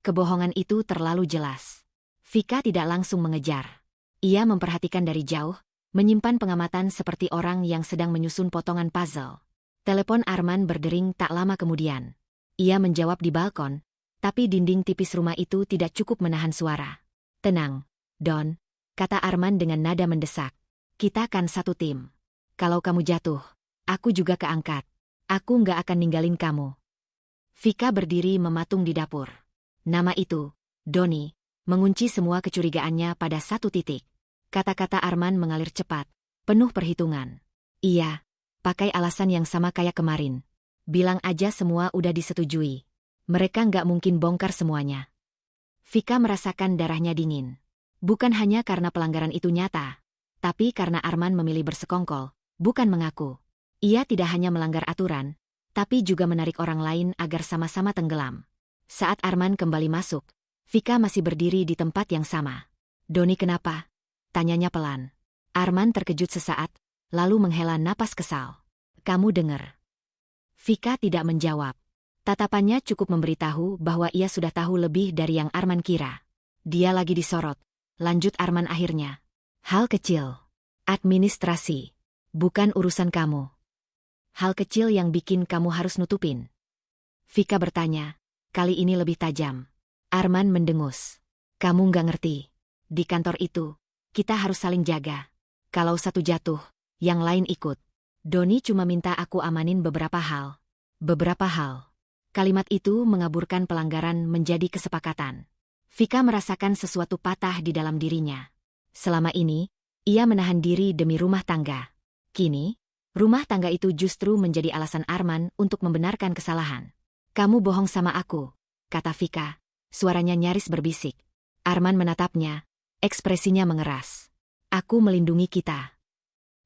Kebohongan itu terlalu jelas. Vika tidak langsung mengejar. Ia memperhatikan dari jauh, menyimpan pengamatan seperti orang yang sedang menyusun potongan puzzle. Telepon Arman berdering tak lama kemudian. Ia menjawab di balkon, tapi dinding tipis rumah itu tidak cukup menahan suara. "Tenang, Don," kata Arman dengan nada mendesak. "Kita kan satu tim. Kalau kamu jatuh, aku juga keangkat. Aku nggak akan ninggalin kamu." Vika berdiri mematung di dapur. Nama itu, Doni, mengunci semua kecurigaannya pada satu titik. Kata-kata Arman mengalir cepat, penuh perhitungan. "Iya, pakai alasan yang sama kayak kemarin. Bilang aja semua udah disetujui. Mereka nggak mungkin bongkar semuanya." Vika merasakan darahnya dingin. Bukan hanya karena pelanggaran itu nyata, tapi karena Arman memilih bersekongkol, bukan mengaku. Ia tidak hanya melanggar aturan, tapi juga menarik orang lain agar sama-sama tenggelam. Saat Arman kembali masuk, Vika masih berdiri di tempat yang sama. "Doni kenapa?" tanyanya pelan. Arman terkejut sesaat, lalu menghela napas kesal. "Kamu dengar?" Vika tidak menjawab. Tatapannya cukup memberitahu bahwa ia sudah tahu lebih dari yang Arman kira. Dia lagi disorot. Lanjut Arman akhirnya. Hal kecil. Administrasi. Bukan urusan kamu. Hal kecil yang bikin kamu harus nutupin. Vika bertanya. Kali ini lebih tajam. Arman mendengus. Kamu nggak ngerti. Di kantor itu, kita harus saling jaga. Kalau satu jatuh, yang lain ikut. Doni cuma minta aku amanin beberapa hal. Beberapa hal. Kalimat itu mengaburkan pelanggaran menjadi kesepakatan. Vika merasakan sesuatu patah di dalam dirinya. Selama ini, ia menahan diri demi rumah tangga. Kini, rumah tangga itu justru menjadi alasan Arman untuk membenarkan kesalahan. Kamu bohong sama aku, kata Vika. Suaranya nyaris berbisik. Arman menatapnya, ekspresinya mengeras. Aku melindungi kita.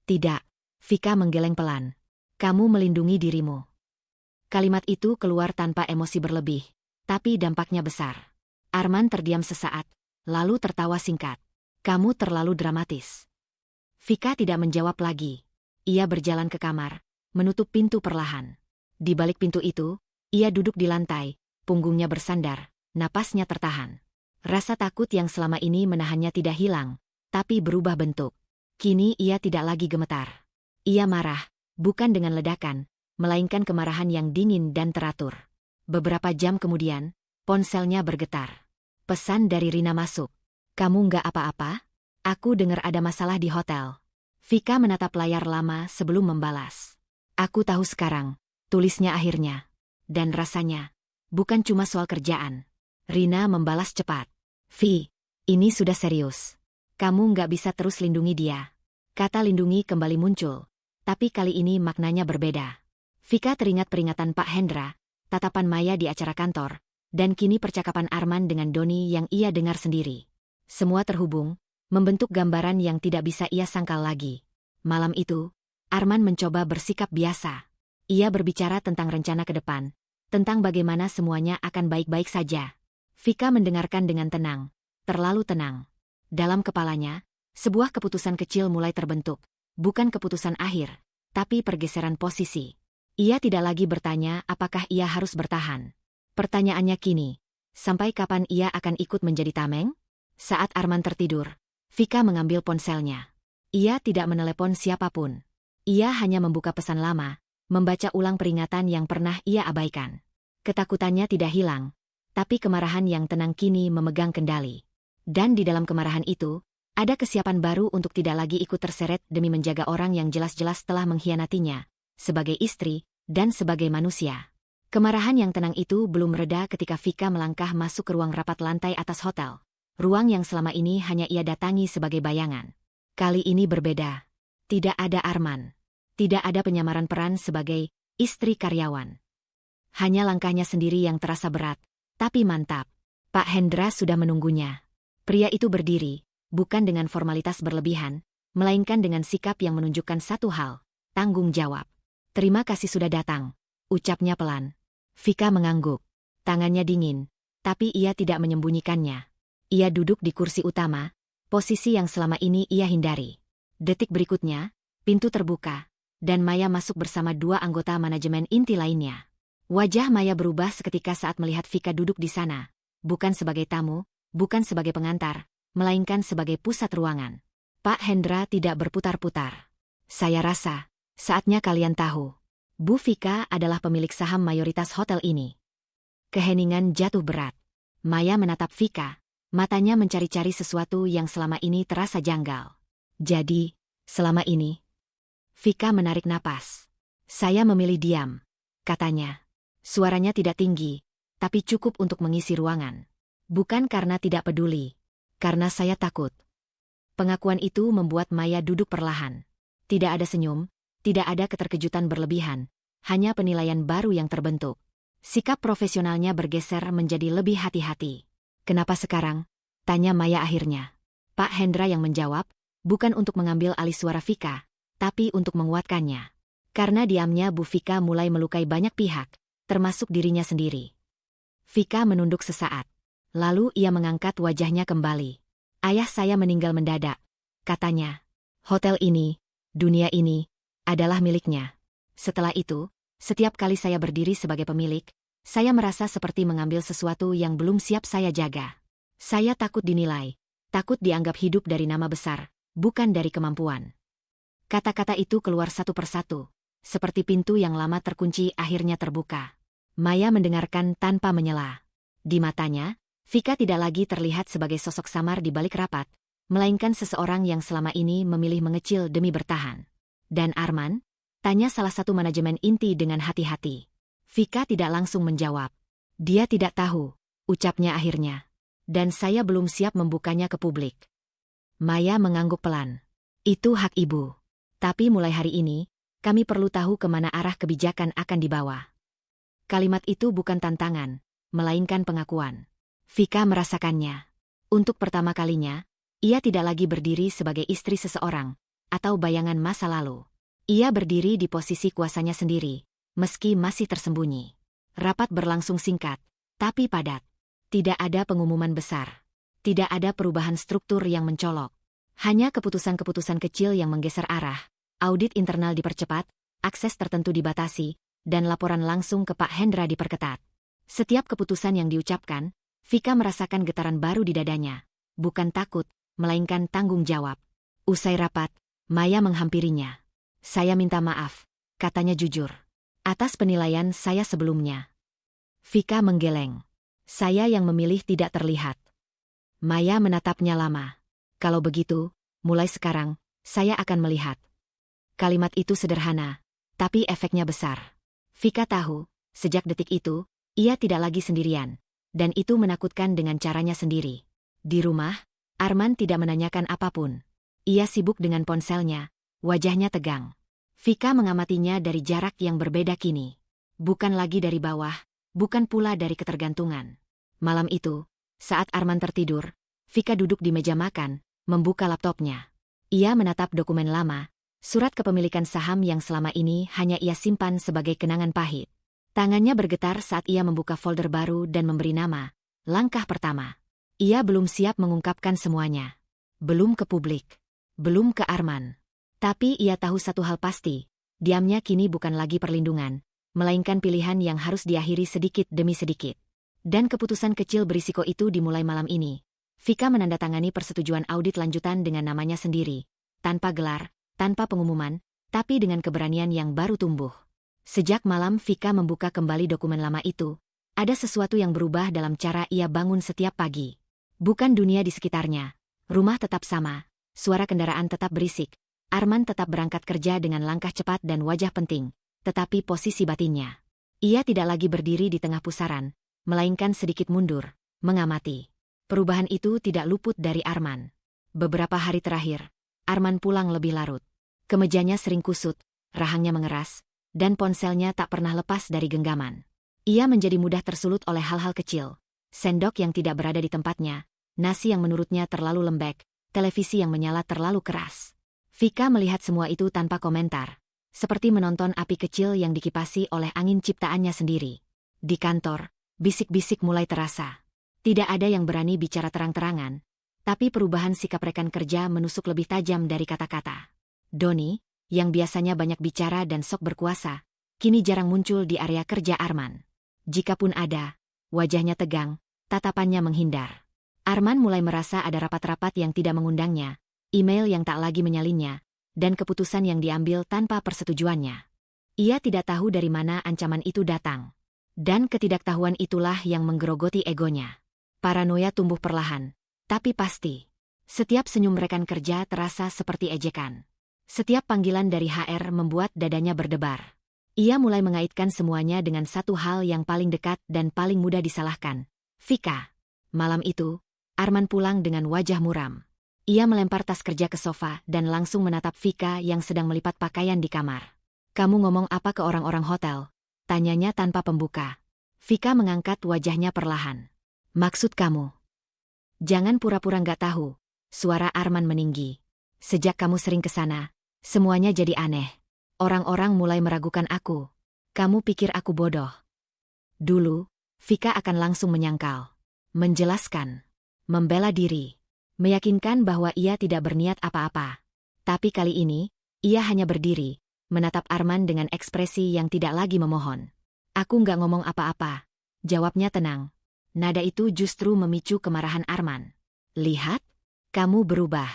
Tidak, Vika menggeleng pelan. Kamu melindungi dirimu. Kalimat itu keluar tanpa emosi berlebih, tapi dampaknya besar. Arman terdiam sesaat, lalu tertawa singkat. Kamu terlalu dramatis. Vika tidak menjawab lagi. Ia berjalan ke kamar, menutup pintu perlahan. Di balik pintu itu, ia duduk di lantai, punggungnya bersandar, napasnya tertahan. Rasa takut yang selama ini menahannya tidak hilang, tapi berubah bentuk. Kini ia tidak lagi gemetar. Ia marah, bukan dengan ledakan, melainkan kemarahan yang dingin dan teratur. Beberapa jam kemudian, ponselnya bergetar. Pesan dari Rina masuk. Kamu nggak apa-apa? Aku dengar ada masalah di hotel. Vika menatap layar lama sebelum membalas. Aku tahu sekarang, tulisnya akhirnya. Dan rasanya, bukan cuma soal kerjaan. Rina membalas cepat. Vi, ini sudah serius. Kamu nggak bisa terus lindungi dia. Kata lindungi kembali muncul, tapi kali ini maknanya berbeda. Vika teringat peringatan Pak Hendra, tatapan Maya di acara kantor, dan kini percakapan Arman dengan Doni yang ia dengar sendiri. Semua terhubung, membentuk gambaran yang tidak bisa ia sangkal lagi. Malam itu, Arman mencoba bersikap biasa. Ia berbicara tentang rencana ke depan, tentang bagaimana semuanya akan baik-baik saja. Vika mendengarkan dengan tenang, terlalu tenang. Dalam kepalanya, sebuah keputusan kecil mulai terbentuk, bukan keputusan akhir, tapi pergeseran posisi. Ia tidak lagi bertanya apakah ia harus bertahan. Pertanyaannya kini, sampai kapan ia akan ikut menjadi tameng? Saat Arman tertidur, Vika mengambil ponselnya. Ia tidak menelepon siapapun. Ia hanya membuka pesan lama, membaca ulang peringatan yang pernah ia abaikan. Ketakutannya tidak hilang, tapi kemarahan yang tenang kini memegang kendali. Dan di dalam kemarahan itu, ada kesiapan baru untuk tidak lagi ikut terseret demi menjaga orang yang jelas-jelas telah mengkhianatinya. Sebagai istri, dan sebagai manusia. Kemarahan yang tenang itu belum reda ketika Vika melangkah masuk ke ruang rapat lantai atas hotel. Ruang yang selama ini hanya ia datangi sebagai bayangan. Kali ini berbeda. Tidak ada Arman. Tidak ada penyamaran peran sebagai istri karyawan. Hanya langkahnya sendiri yang terasa berat, tapi mantap. Pak Hendra sudah menunggunya. Pria itu berdiri, bukan dengan formalitas berlebihan, melainkan dengan sikap yang menunjukkan satu hal, tanggung jawab. Terima kasih sudah datang, ucapnya pelan. Vika mengangguk. Tangannya dingin, tapi ia tidak menyembunyikannya. Ia duduk di kursi utama, posisi yang selama ini ia hindari. Detik berikutnya, pintu terbuka, dan Maya masuk bersama dua anggota manajemen inti lainnya. Wajah Maya berubah seketika saat melihat Vika duduk di sana, bukan sebagai tamu, bukan sebagai pengantar, melainkan sebagai pusat ruangan. Pak Hendra tidak berputar-putar. Saya rasa, saatnya kalian tahu. Bu Vika adalah pemilik saham mayoritas hotel ini. Keheningan jatuh berat. Maya menatap Vika, matanya mencari-cari sesuatu yang selama ini terasa janggal. Jadi, selama ini, Vika menarik napas. Saya memilih diam, katanya. Suaranya tidak tinggi, tapi cukup untuk mengisi ruangan. Bukan karena tidak peduli, karena saya takut. Pengakuan itu membuat Maya duduk perlahan. Tidak ada senyum, tidak ada keterkejutan berlebihan, hanya penilaian baru yang terbentuk. Sikap profesionalnya bergeser menjadi lebih hati-hati. Kenapa sekarang? Tanya Maya akhirnya. Pak Hendra yang menjawab, bukan untuk mengambil alih suara Vika, tapi untuk menguatkannya. Karena diamnya Bu Vika mulai melukai banyak pihak, termasuk dirinya sendiri. Vika menunduk sesaat. Lalu ia mengangkat wajahnya kembali. Ayah saya meninggal mendadak, katanya. Hotel ini, dunia ini, adalah miliknya. Setelah itu, setiap kali saya berdiri sebagai pemilik, saya merasa seperti mengambil sesuatu yang belum siap saya jaga. Saya takut dinilai, takut dianggap hidup dari nama besar, bukan dari kemampuan. Kata-kata itu keluar satu persatu, seperti pintu yang lama terkunci akhirnya terbuka. Maya mendengarkan tanpa menyela. Di matanya, Vika tidak lagi terlihat sebagai sosok samar di balik rapat, melainkan seseorang yang selama ini memilih mengecil demi bertahan. Dan Arman? Tanya salah satu manajemen inti dengan hati-hati. Vika tidak langsung menjawab. Dia tidak tahu, ucapnya akhirnya. Dan saya belum siap membukanya ke publik. Maya mengangguk pelan. Itu hak ibu. Tapi mulai hari ini, kami perlu tahu kemana arah kebijakan akan dibawa. Kalimat itu bukan tantangan, melainkan pengakuan. Vika merasakannya. Untuk pertama kalinya, ia tidak lagi berdiri sebagai istri seseorang, atau bayangan masa lalu. Ia berdiri di posisi kuasanya sendiri, meski masih tersembunyi. Rapat berlangsung singkat, tapi padat. Tidak ada pengumuman besar. Tidak ada perubahan struktur yang mencolok. Hanya keputusan-keputusan kecil yang menggeser arah. Audit internal dipercepat, akses tertentu dibatasi, dan laporan langsung ke Pak Hendra diperketat. Setiap keputusan yang diucapkan, Vika merasakan getaran baru di dadanya. Bukan takut, melainkan tanggung jawab. Usai rapat, Maya menghampirinya. Saya minta maaf, katanya jujur. Atas penilaian saya sebelumnya. Vika menggeleng. Saya yang memilih tidak terlihat. Maya menatapnya lama. Kalau begitu, mulai sekarang, saya akan melihat. Kalimat itu sederhana, tapi efeknya besar. Vika tahu, sejak detik itu, ia tidak lagi sendirian. Dan itu menakutkan dengan caranya sendiri. Di rumah, Arman tidak menanyakan apapun. Ia sibuk dengan ponselnya, wajahnya tegang. Vika mengamatinya dari jarak yang berbeda kini. Bukan lagi dari bawah, bukan pula dari ketergantungan. Malam itu, saat Arman tertidur, Vika duduk di meja makan, membuka laptopnya. Ia menatap dokumen lama, surat kepemilikan saham yang selama ini hanya ia simpan sebagai kenangan pahit. Tangannya bergetar saat ia membuka folder baru dan memberi nama, langkah pertama. Ia belum siap mengungkapkan semuanya. Belum ke publik. Belum ke Arman. Tapi ia tahu satu hal pasti, diamnya kini bukan lagi perlindungan, melainkan pilihan yang harus diakhiri sedikit demi sedikit. Dan keputusan kecil berisiko itu dimulai malam ini. Vika menandatangani persetujuan audit lanjutan dengan namanya sendiri, tanpa gelar, tanpa pengumuman, tapi dengan keberanian yang baru tumbuh. Sejak malam Vika membuka kembali dokumen lama itu, ada sesuatu yang berubah dalam cara ia bangun setiap pagi. Bukan dunia di sekitarnya, rumah tetap sama, suara kendaraan tetap berisik, Arman tetap berangkat kerja dengan langkah cepat dan wajah penting, tetapi posisi batinnya. Ia tidak lagi berdiri di tengah pusaran, melainkan sedikit mundur, mengamati. Perubahan itu tidak luput dari Arman. Beberapa hari terakhir, Arman pulang lebih larut. Kemejanya sering kusut, rahangnya mengeras, dan ponselnya tak pernah lepas dari genggaman. Ia menjadi mudah tersulut oleh hal-hal kecil. Sendok yang tidak berada di tempatnya, nasi yang menurutnya terlalu lembek, televisi yang menyala terlalu keras. Vika melihat semua itu tanpa komentar, seperti menonton api kecil yang dikipasi oleh angin ciptaannya sendiri. Di kantor, bisik-bisik mulai terasa. Tidak ada yang berani bicara terang-terangan, tapi perubahan sikap rekan kerja menusuk lebih tajam dari kata-kata. Doni, yang biasanya banyak bicara dan sok berkuasa, kini jarang muncul di area kerja Arman. Jikapun ada, wajahnya tegang, tatapannya menghindar. Arman mulai merasa ada rapat-rapat yang tidak mengundangnya, email yang tak lagi menyalinnya, dan keputusan yang diambil tanpa persetujuannya. Ia tidak tahu dari mana ancaman itu datang. Dan ketidaktahuan itulah yang menggerogoti egonya. Paranoia tumbuh perlahan, tapi pasti. Setiap senyum rekan kerja terasa seperti ejekan. Setiap panggilan dari HR membuat dadanya berdebar. Ia mulai mengaitkan semuanya dengan satu hal yang paling dekat dan paling mudah disalahkan. Vika. Malam itu, Arman pulang dengan wajah muram. Ia melempar tas kerja ke sofa dan langsung menatap Vika yang sedang melipat pakaian di kamar. Kamu ngomong apa ke orang-orang hotel? Tanyanya tanpa pembuka. Vika mengangkat wajahnya perlahan. Maksud kamu? Jangan pura-pura nggak tahu. Suara Arman meninggi. Sejak kamu sering ke sana, semuanya jadi aneh. Orang-orang mulai meragukan aku. Kamu pikir aku bodoh? Dulu, Vika akan langsung menyangkal. Menjelaskan. Membela diri. Meyakinkan bahwa ia tidak berniat apa-apa. Tapi kali ini, ia hanya berdiri, menatap Arman dengan ekspresi yang tidak lagi memohon. Aku nggak ngomong apa-apa, Jawabnya tenang. Nada itu justru memicu kemarahan Arman. Lihat, kamu berubah.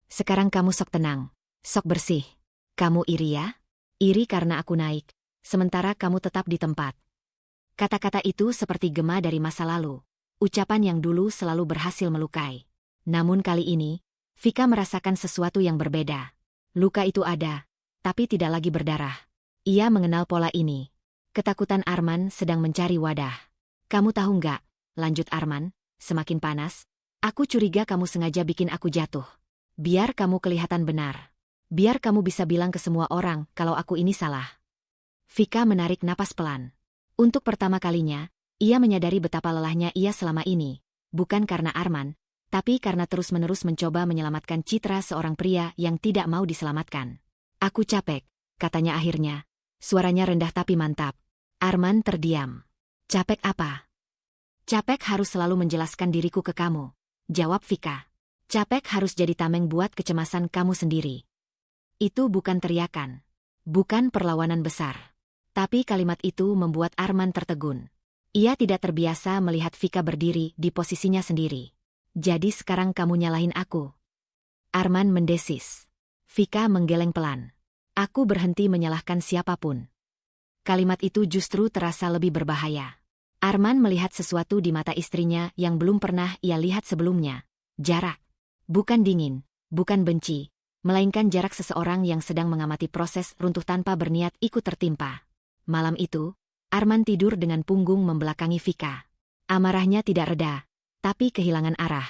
Sekarang kamu sok tenang, sok bersih. Kamu iri ya? Iri karena aku naik, sementara kamu tetap di tempat. Kata-kata itu seperti gema dari masa lalu. Ucapan yang dulu selalu berhasil melukai. Namun kali ini, Vika merasakan sesuatu yang berbeda. Luka itu ada, tapi tidak lagi berdarah. Ia mengenal pola ini. Ketakutan Arman sedang mencari wadah. Kamu tahu nggak, lanjut Arman, semakin panas. Aku curiga kamu sengaja bikin aku jatuh. Biar kamu kelihatan benar. Biar kamu bisa bilang ke semua orang kalau aku ini salah. Vika menarik napas pelan. Untuk pertama kalinya, ia menyadari betapa lelahnya ia selama ini. Bukan karena Arman, tapi karena terus-menerus mencoba menyelamatkan citra seorang pria yang tidak mau diselamatkan. Aku capek, katanya akhirnya. Suaranya rendah tapi mantap. Arman terdiam. Capek apa? Capek harus selalu menjelaskan diriku ke kamu, jawab Vika. Capek harus jadi tameng buat kecemasan kamu sendiri. Itu bukan teriakan. Bukan perlawanan besar. Tapi kalimat itu membuat Arman tertegun. Ia tidak terbiasa melihat Vika berdiri di posisinya sendiri. Jadi sekarang kamu nyalahin aku? Arman mendesis. Vika menggeleng pelan. Aku berhenti menyalahkan siapapun. Kalimat itu justru terasa lebih berbahaya. Arman melihat sesuatu di mata istrinya yang belum pernah ia lihat sebelumnya. Jarak. Bukan dingin, bukan benci, melainkan jarak seseorang yang sedang mengamati proses runtuh tanpa berniat ikut tertimpa. Malam itu, Arman tidur dengan punggung membelakangi Vika. Amarahnya tidak reda, tapi kehilangan arah.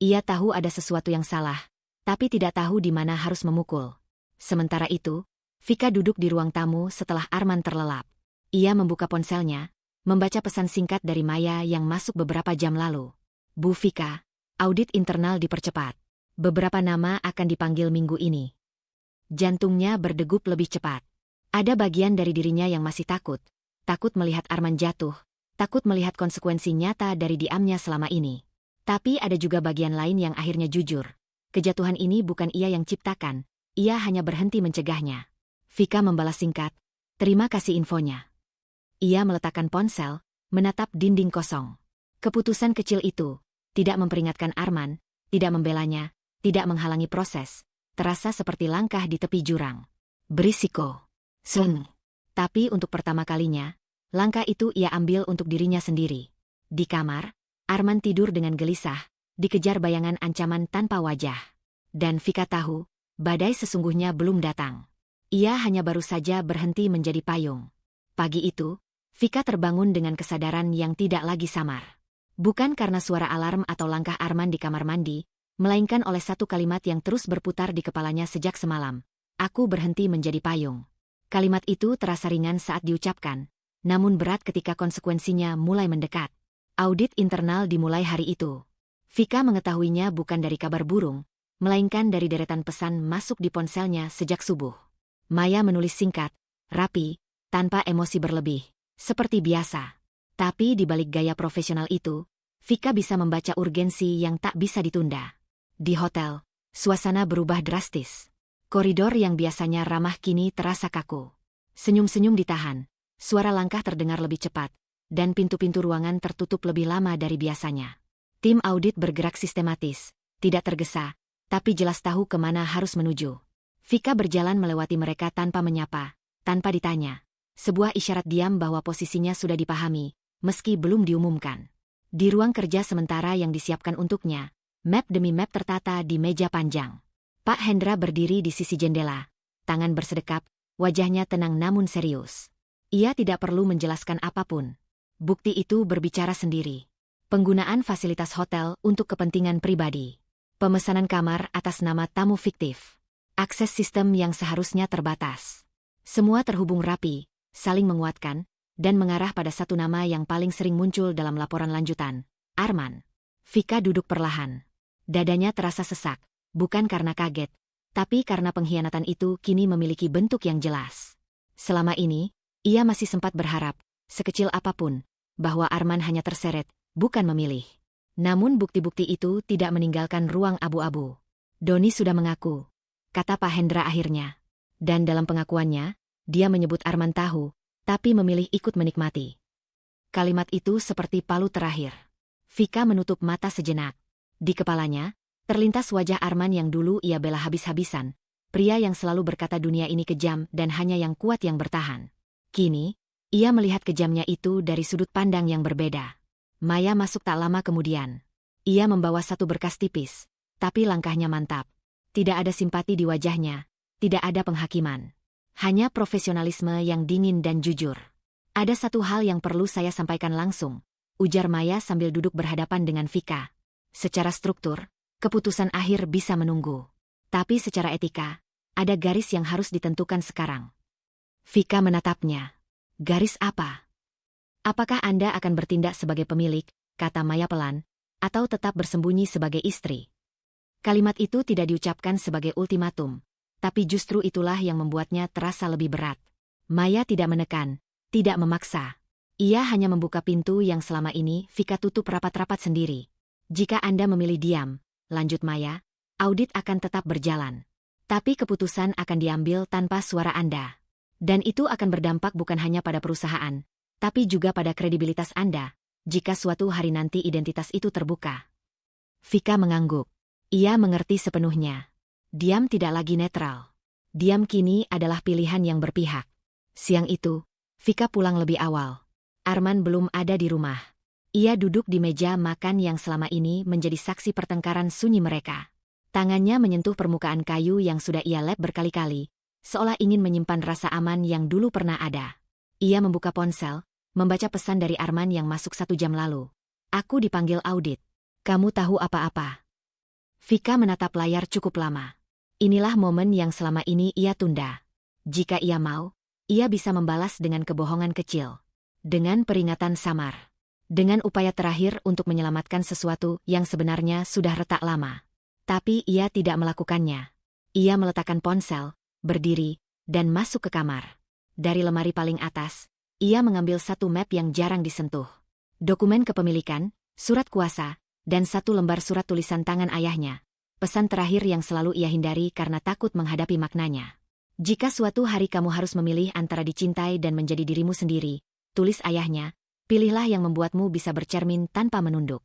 Ia tahu ada sesuatu yang salah, tapi tidak tahu di mana harus memukul. Sementara itu, Vika duduk di ruang tamu setelah Arman terlelap. Ia membuka ponselnya, membaca pesan singkat dari Maya yang masuk beberapa jam lalu. Bu Vika, audit internal dipercepat. Beberapa nama akan dipanggil minggu ini. Jantungnya berdegup lebih cepat. Ada bagian dari dirinya yang masih takut. Takut melihat Arman jatuh. Takut melihat konsekuensi nyata dari diamnya selama ini. Tapi ada juga bagian lain yang akhirnya jujur. Kejatuhan ini bukan ia yang ciptakan. Ia hanya berhenti mencegahnya. Vika membalas singkat, terima kasih infonya. Ia meletakkan ponsel, menatap dinding kosong. Keputusan kecil itu, tidak memperingatkan Arman, tidak membelanya, tidak menghalangi proses, terasa seperti langkah di tepi jurang. Berisiko. Tapi untuk pertama kalinya, langkah itu ia ambil untuk dirinya sendiri. Di kamar, Arman tidur dengan gelisah, dikejar bayangan ancaman tanpa wajah. Dan Vika tahu, badai sesungguhnya belum datang. Ia hanya baru saja berhenti menjadi payung. Pagi itu, Vika terbangun dengan kesadaran yang tidak lagi samar. Bukan karena suara alarm atau langkah Arman di kamar mandi, melainkan oleh satu kalimat yang terus berputar di kepalanya sejak semalam. Aku berhenti menjadi payung. Kalimat itu terasa ringan saat diucapkan, namun berat ketika konsekuensinya mulai mendekat. Audit internal dimulai hari itu. Vika mengetahuinya bukan dari kabar burung, melainkan dari deretan pesan masuk di ponselnya sejak subuh. Maya menulis singkat, rapi, tanpa emosi berlebih, seperti biasa. Tapi di balik gaya profesional itu, Vika bisa membaca urgensi yang tak bisa ditunda. Di hotel, suasana berubah drastis. Koridor yang biasanya ramah kini terasa kaku. Senyum-senyum ditahan, suara langkah terdengar lebih cepat, dan pintu-pintu ruangan tertutup lebih lama dari biasanya. Tim audit bergerak sistematis, tidak tergesa, tapi jelas tahu kemana harus menuju. Vika berjalan melewati mereka tanpa menyapa, tanpa ditanya. Sebuah isyarat diam bahwa posisinya sudah dipahami, meski belum diumumkan. Di ruang kerja sementara yang disiapkan untuknya, map demi map tertata di meja panjang. Pak Hendra berdiri di sisi jendela, tangan bersedekap, wajahnya tenang namun serius. Ia tidak perlu menjelaskan apapun. Bukti itu berbicara sendiri. Penggunaan fasilitas hotel untuk kepentingan pribadi. Pemesanan kamar atas nama tamu fiktif. Akses sistem yang seharusnya terbatas. Semua terhubung rapi, saling menguatkan, dan mengarah pada satu nama yang paling sering muncul dalam laporan lanjutan, Arman. Vika duduk perlahan. Dadanya terasa sesak, bukan karena kaget, tapi karena pengkhianatan itu kini memiliki bentuk yang jelas. Selama ini, ia masih sempat berharap, sekecil apapun, bahwa Arman hanya terseret, bukan memilih. Namun bukti-bukti itu tidak meninggalkan ruang abu-abu. Doni sudah mengaku, kata Pak Hendra akhirnya. Dan dalam pengakuannya, dia menyebut Arman tahu, tapi memilih ikut menikmati. Kalimat itu seperti palu terakhir. Vika menutup mata sejenak. Di kepalanya, terlintas wajah Arman yang dulu ia bela habis-habisan, pria yang selalu berkata dunia ini kejam dan hanya yang kuat yang bertahan. Kini, ia melihat kejamnya itu dari sudut pandang yang berbeda. Maya masuk tak lama kemudian. Ia membawa satu berkas tipis, tapi langkahnya mantap. Tidak ada simpati di wajahnya, tidak ada penghakiman. Hanya profesionalisme yang dingin dan jujur. Ada satu hal yang perlu saya sampaikan langsung, ujar Maya sambil duduk berhadapan dengan Vika. Secara struktur, keputusan akhir bisa menunggu. Tapi secara etika, ada garis yang harus ditentukan sekarang. Vika menatapnya. Garis apa? Apakah Anda akan bertindak sebagai pemilik, kata Maya pelan, atau tetap bersembunyi sebagai istri? Kalimat itu tidak diucapkan sebagai ultimatum, tapi justru itulah yang membuatnya terasa lebih berat. Maya tidak menekan, tidak memaksa. Ia hanya membuka pintu yang selama ini Vika tutup rapat-rapat sendiri. Jika Anda memilih diam, lanjut Maya, audit akan tetap berjalan. Tapi keputusan akan diambil tanpa suara Anda. Dan itu akan berdampak bukan hanya pada perusahaan, tapi juga pada kredibilitas Anda, jika suatu hari nanti identitas itu terbuka. Vika mengangguk. Ia mengerti sepenuhnya. Diam tidak lagi netral. Diam kini adalah pilihan yang berpihak. Siang itu, Vika pulang lebih awal. Arman belum ada di rumah. Ia duduk di meja makan yang selama ini menjadi saksi pertengkaran sunyi mereka. Tangannya menyentuh permukaan kayu yang sudah ia lap berkali-kali, seolah ingin menyimpan rasa aman yang dulu pernah ada. Ia membuka ponsel, membaca pesan dari Arman yang masuk 1 jam lalu. Aku dipanggil audit. Kamu tahu apa-apa? Vika menatap layar cukup lama. Inilah momen yang selama ini ia tunda. Jika ia mau, ia bisa membalas dengan kebohongan kecil. Dengan peringatan samar. Dengan upaya terakhir untuk menyelamatkan sesuatu yang sebenarnya sudah retak lama. Tapi ia tidak melakukannya. Ia meletakkan ponsel, berdiri, dan masuk ke kamar. Dari lemari paling atas, ia mengambil satu map yang jarang disentuh. Dokumen kepemilikan, surat kuasa, dan satu lembar surat tulisan tangan ayahnya. Pesan terakhir yang selalu ia hindari karena takut menghadapi maknanya. Jika suatu hari kamu harus memilih antara dicintai dan menjadi dirimu sendiri, tulis ayahnya, pilihlah yang membuatmu bisa bercermin tanpa menunduk.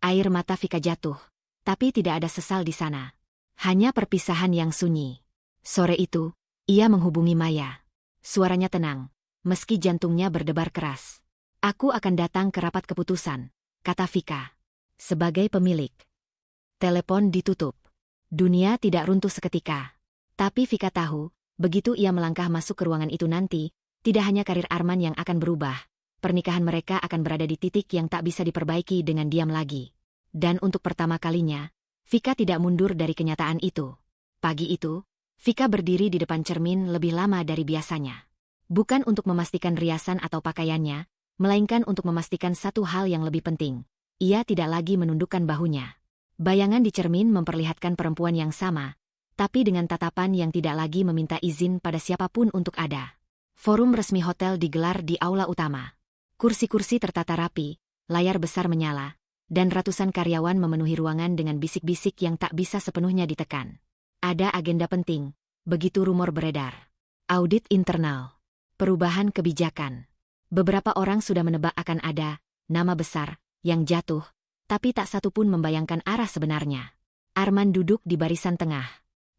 Air mata Vika jatuh, tapi tidak ada sesal di sana. Hanya perpisahan yang sunyi. Sore itu, ia menghubungi Maya. Suaranya tenang, meski jantungnya berdebar keras. Aku akan datang ke rapat keputusan, kata Vika. Sebagai pemilik. Telepon ditutup. Dunia tidak runtuh seketika. Tapi Vika tahu, begitu ia melangkah masuk ke ruangan itu nanti, tidak hanya karir Arman yang akan berubah, pernikahan mereka akan berada di titik yang tak bisa diperbaiki dengan diam lagi. Dan untuk pertama kalinya, Vika tidak mundur dari kenyataan itu. Pagi itu, Vika berdiri di depan cermin lebih lama dari biasanya. Bukan untuk memastikan riasan atau pakaiannya, melainkan untuk memastikan satu hal yang lebih penting. Ia tidak lagi menundukkan bahunya. Bayangan di cermin memperlihatkan perempuan yang sama, tapi dengan tatapan yang tidak lagi meminta izin pada siapapun untuk ada. Forum resmi hotel digelar di aula utama. Kursi-kursi tertata rapi, layar besar menyala, dan ratusan karyawan memenuhi ruangan dengan bisik-bisik yang tak bisa sepenuhnya ditekan. Ada agenda penting, begitu rumor beredar. Audit internal. Perubahan kebijakan. Beberapa orang sudah menebak akan ada nama besar yang jatuh, tapi tak satu pun membayangkan arah sebenarnya. Arman duduk di barisan tengah.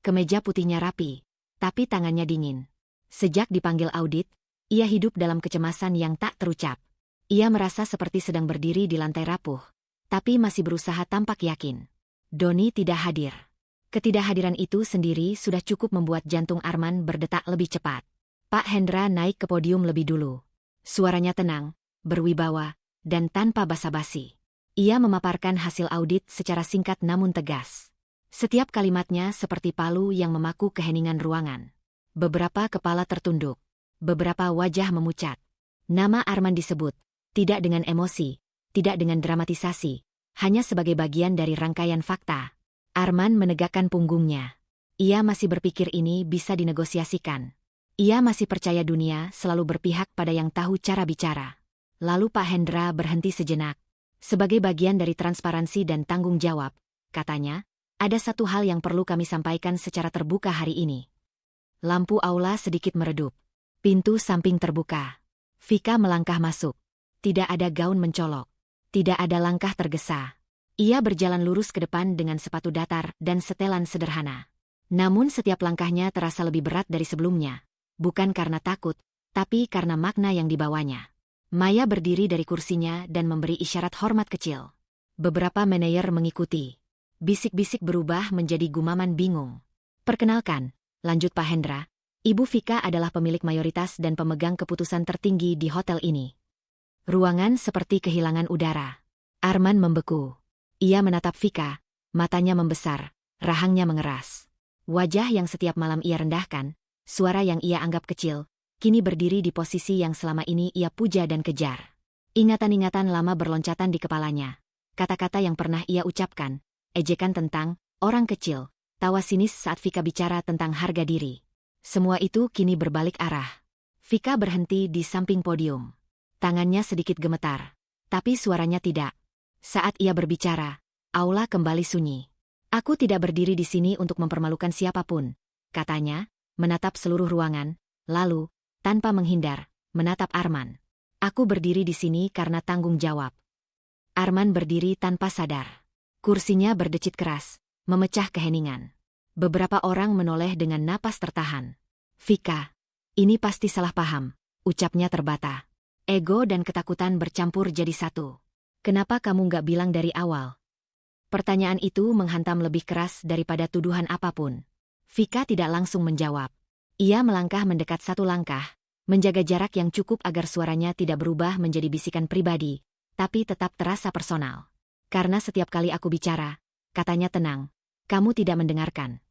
Kemeja putihnya rapi, tapi tangannya dingin. Sejak dipanggil audit, ia hidup dalam kecemasan yang tak terucap. Ia merasa seperti sedang berdiri di lantai rapuh, tapi masih berusaha tampak yakin. Doni tidak hadir. Ketidakhadiran itu sendiri sudah cukup membuat jantung Arman berdetak lebih cepat. Pak Hendra naik ke podium lebih dulu. Suaranya tenang, berwibawa, dan tanpa basa-basi. Ia memaparkan hasil audit secara singkat namun tegas. Setiap kalimatnya seperti palu yang memaku keheningan ruangan. Beberapa kepala tertunduk. Beberapa wajah memucat. Nama Arman disebut, tidak dengan emosi, tidak dengan dramatisasi, hanya sebagai bagian dari rangkaian fakta. Arman menegakkan punggungnya. Ia masih berpikir ini bisa dinegosiasikan. Ia masih percaya dunia selalu berpihak pada yang tahu cara bicara. Lalu Pak Hendra berhenti sejenak. Sebagai bagian dari transparansi dan tanggung jawab, katanya, ada satu hal yang perlu kami sampaikan secara terbuka hari ini. Lampu aula sedikit meredup. Pintu samping terbuka. Vika melangkah masuk. Tidak ada gaun mencolok. Tidak ada langkah tergesa. Ia berjalan lurus ke depan dengan sepatu datar dan setelan sederhana. Namun setiap langkahnya terasa lebih berat dari sebelumnya. Bukan karena takut, tapi karena makna yang dibawanya. Maya berdiri dari kursinya dan memberi isyarat hormat kecil. Beberapa manajer mengikuti. Bisik-bisik berubah menjadi gumaman bingung. "Perkenalkan," lanjut Pak Hendra, Ibu Vika adalah pemilik mayoritas dan pemegang keputusan tertinggi di hotel ini. Ruangan seperti kehilangan udara. Arman membeku. Ia menatap Vika, matanya membesar, rahangnya mengeras. Wajah yang setiap malam ia rendahkan, suara yang ia anggap kecil, kini berdiri di posisi yang selama ini ia puja dan kejar. Ingatan-ingatan lama berloncatan di kepalanya. Kata-kata yang pernah ia ucapkan, ejekan tentang orang kecil, tawa sinis saat Vika bicara tentang harga diri. Semua itu kini berbalik arah. Vika berhenti di samping podium. Tangannya sedikit gemetar, tapi suaranya tidak. Saat ia berbicara, aula kembali sunyi. "Aku tidak berdiri di sini untuk mempermalukan siapapun," katanya, menatap seluruh ruangan, lalu, tanpa menghindar, menatap Arman. "Aku berdiri di sini karena tanggung jawab." Arman berdiri tanpa sadar. Kursinya berdecit keras, memecah keheningan. Beberapa orang menoleh dengan napas tertahan. "Vika, ini pasti salah paham," ucapnya terbata. Ego dan ketakutan bercampur jadi satu. "Kenapa kamu nggak bilang dari awal?" Pertanyaan itu menghantam lebih keras daripada tuduhan apapun. Vika tidak langsung menjawab. Ia melangkah mendekat satu langkah, menjaga jarak yang cukup agar suaranya tidak berubah menjadi bisikan pribadi, tapi tetap terasa personal. "Karena setiap kali aku bicara," katanya tenang, "kamu tidak mendengarkan."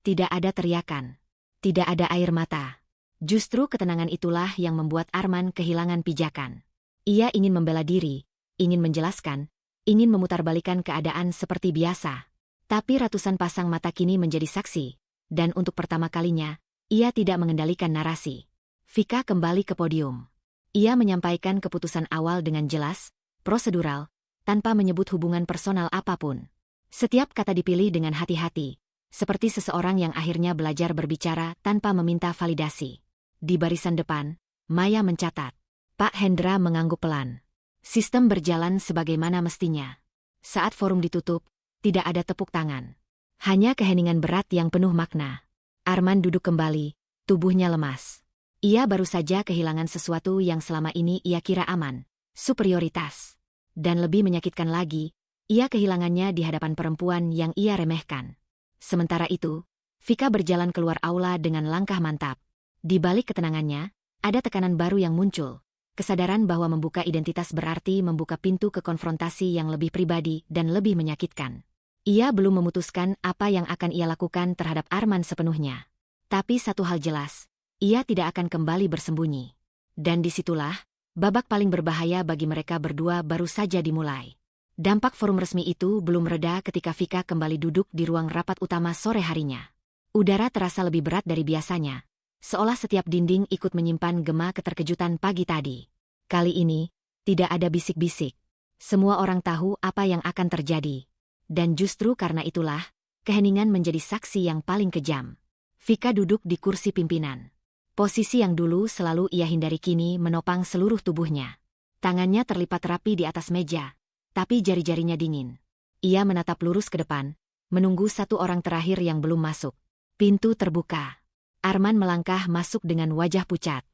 Tidak ada teriakan. Tidak ada air mata. Justru ketenangan itulah yang membuat Arman kehilangan pijakan. Ia ingin membela diri, ingin menjelaskan, ingin memutarbalikkan keadaan seperti biasa. Tapi ratusan pasang mata kini menjadi saksi, dan untuk pertama kalinya, ia tidak mengendalikan narasi. Vika kembali ke podium. Ia menyampaikan keputusan awal dengan jelas, prosedural, tanpa menyebut hubungan personal apapun. Setiap kata dipilih dengan hati-hati, seperti seseorang yang akhirnya belajar berbicara tanpa meminta validasi. Di barisan depan, Maya mencatat. Pak Hendra mengangguk pelan. Sistem berjalan sebagaimana mestinya. Saat forum ditutup, tidak ada tepuk tangan. Hanya keheningan berat yang penuh makna. Arman duduk kembali, tubuhnya lemas. Ia baru saja kehilangan sesuatu yang selama ini ia kira aman, superioritas. Dan lebih menyakitkan lagi, ia kehilangannya di hadapan perempuan yang ia remehkan. Sementara itu, Vika berjalan keluar aula dengan langkah mantap. Di balik ketenangannya, ada tekanan baru yang muncul. Kesadaran bahwa membuka identitas berarti membuka pintu ke konfrontasi yang lebih pribadi dan lebih menyakitkan. Ia belum memutuskan apa yang akan ia lakukan terhadap Arman sepenuhnya. Tapi satu hal jelas, ia tidak akan kembali bersembunyi. Dan disitulah, babak paling berbahaya bagi mereka berdua baru saja dimulai. Dampak forum resmi itu belum reda ketika Vika kembali duduk di ruang rapat utama sore harinya. Udara terasa lebih berat dari biasanya, seolah setiap dinding ikut menyimpan gema keterkejutan pagi tadi. Kali ini, tidak ada bisik-bisik. Semua orang tahu apa yang akan terjadi. Dan justru karena itulah, keheningan menjadi saksi yang paling kejam. Vika duduk di kursi pimpinan. Posisi yang dulu selalu ia hindari kini menopang seluruh tubuhnya. Tangannya terlipat rapi di atas meja, tapi jari-jarinya dingin. Ia menatap lurus ke depan, menunggu satu orang terakhir yang belum masuk. Pintu terbuka. Arman melangkah masuk dengan wajah pucat.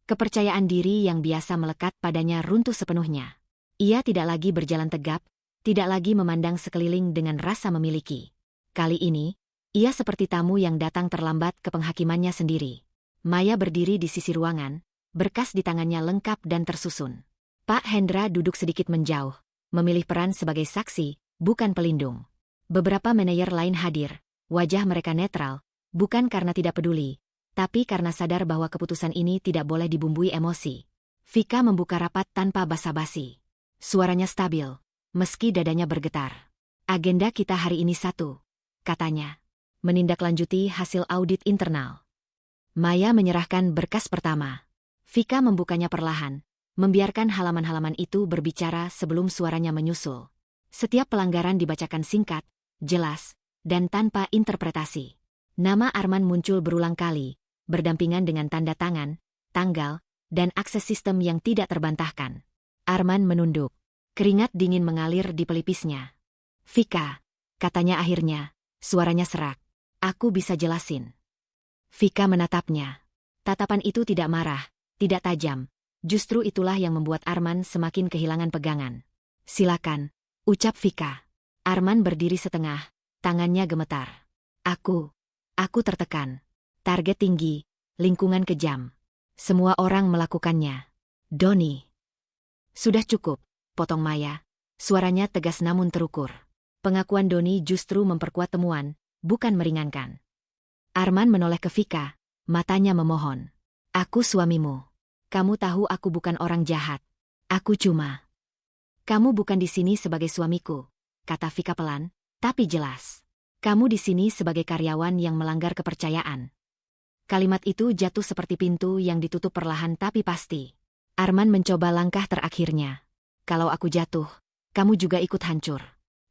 Kepercayaan diri yang biasa melekat padanya runtuh sepenuhnya. Ia tidak lagi berjalan tegap, tidak lagi memandang sekeliling dengan rasa memiliki. Kali ini, ia seperti tamu yang datang terlambat ke penghakimannya sendiri. Maya berdiri di sisi ruangan, berkas di tangannya lengkap dan tersusun. Pak Hendra duduk sedikit menjauh, memilih peran sebagai saksi, bukan pelindung. Beberapa manajer lain hadir, wajah mereka netral, bukan karena tidak peduli, tapi karena sadar bahwa keputusan ini tidak boleh dibumbui emosi. Vika membuka rapat tanpa basa-basi. Suaranya stabil, meski dadanya bergetar. "Agenda kita hari ini satu," katanya. "Menindaklanjuti hasil audit internal." Maya menyerahkan berkas pertama. Vika membukanya perlahan, membiarkan halaman-halaman itu berbicara sebelum suaranya menyusul. Setiap pelanggaran dibacakan singkat, jelas, dan tanpa interpretasi. Nama Arman muncul berulang kali, berdampingan dengan tanda tangan, tanggal, dan akses sistem yang tidak terbantahkan. Arman menunduk. Keringat dingin mengalir di pelipisnya. Vika, katanya akhirnya, suaranya serak. Aku bisa jelasin. Vika menatapnya. Tatapan itu tidak marah, tidak tajam. Justru itulah yang membuat Arman semakin kehilangan pegangan. Silakan, ucap Vika. Arman berdiri setengah, tangannya gemetar. Aku tertekan. Target tinggi, lingkungan kejam. Semua orang melakukannya. Doni. Sudah cukup, potong Maya. Suaranya tegas namun terukur. Pengakuan Doni justru memperkuat temuan, bukan meringankan. Arman menoleh ke Vika, matanya memohon. Aku suamimu. Kamu tahu aku bukan orang jahat. Aku cuma. Kamu bukan di sini sebagai suamiku, kata Vika pelan, tapi jelas. Kamu di sini sebagai karyawan yang melanggar kepercayaan. Kalimat itu jatuh seperti pintu yang ditutup perlahan tapi pasti. Arman mencoba langkah terakhirnya. Kalau aku jatuh, kamu juga ikut hancur.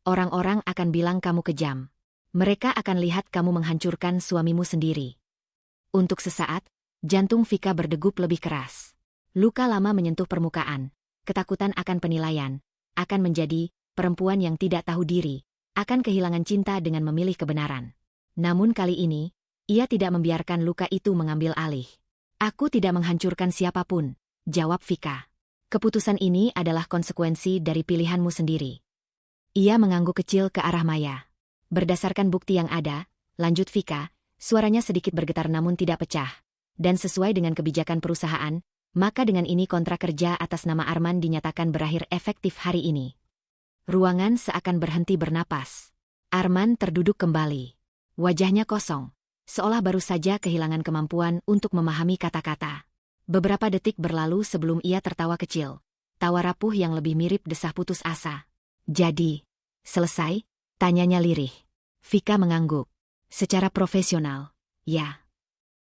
Orang-orang akan bilang kamu kejam. Mereka akan lihat kamu menghancurkan suamimu sendiri. Untuk sesaat, jantung Vika berdegup lebih keras. Luka lama menyentuh permukaan. Ketakutan akan penilaian. Akan menjadi perempuan yang tidak tahu diri. Akan kehilangan cinta dengan memilih kebenaran. Namun kali ini, ia tidak membiarkan luka itu mengambil alih. Aku tidak menghancurkan siapapun, jawab Vika. Keputusan ini adalah konsekuensi dari pilihanmu sendiri. Ia mengangguk kecil ke arah Maya. Berdasarkan bukti yang ada, lanjut Vika, suaranya sedikit bergetar namun tidak pecah. Dan sesuai dengan kebijakan perusahaan, maka dengan ini kontrak kerja atas nama Arman dinyatakan berakhir efektif hari ini. Ruangan seakan berhenti bernapas. Arman terduduk kembali. Wajahnya kosong, seolah baru saja kehilangan kemampuan untuk memahami kata-kata. Beberapa detik berlalu sebelum ia tertawa kecil. Tawa rapuh yang lebih mirip desah putus asa. Jadi, selesai? Tanyanya lirih. Vika mengangguk. Secara profesional, ya.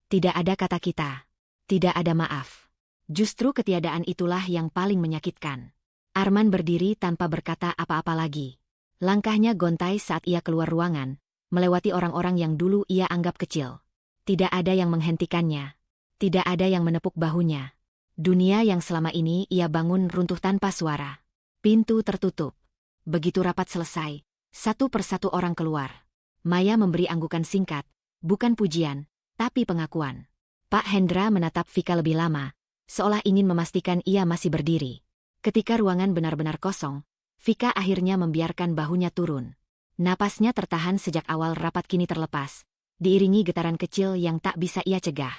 Tidak ada kata kita. Tidak ada maaf. Justru ketiadaan itulah yang paling menyakitkan. Arman berdiri tanpa berkata apa-apa lagi. Langkahnya gontai saat ia keluar ruangan, melewati orang-orang yang dulu ia anggap kecil. Tidak ada yang menghentikannya. Tidak ada yang menepuk bahunya. Dunia yang selama ini ia bangun runtuh tanpa suara. Pintu tertutup. Begitu rapat selesai, satu persatu orang keluar. Maya memberi anggukan singkat, bukan pujian, tapi pengakuan. Pak Hendra menatap Vika lebih lama, seolah ingin memastikan ia masih berdiri. Ketika ruangan benar-benar kosong, Vika akhirnya membiarkan bahunya turun. Napasnya tertahan sejak awal rapat kini terlepas, diiringi getaran kecil yang tak bisa ia cegah.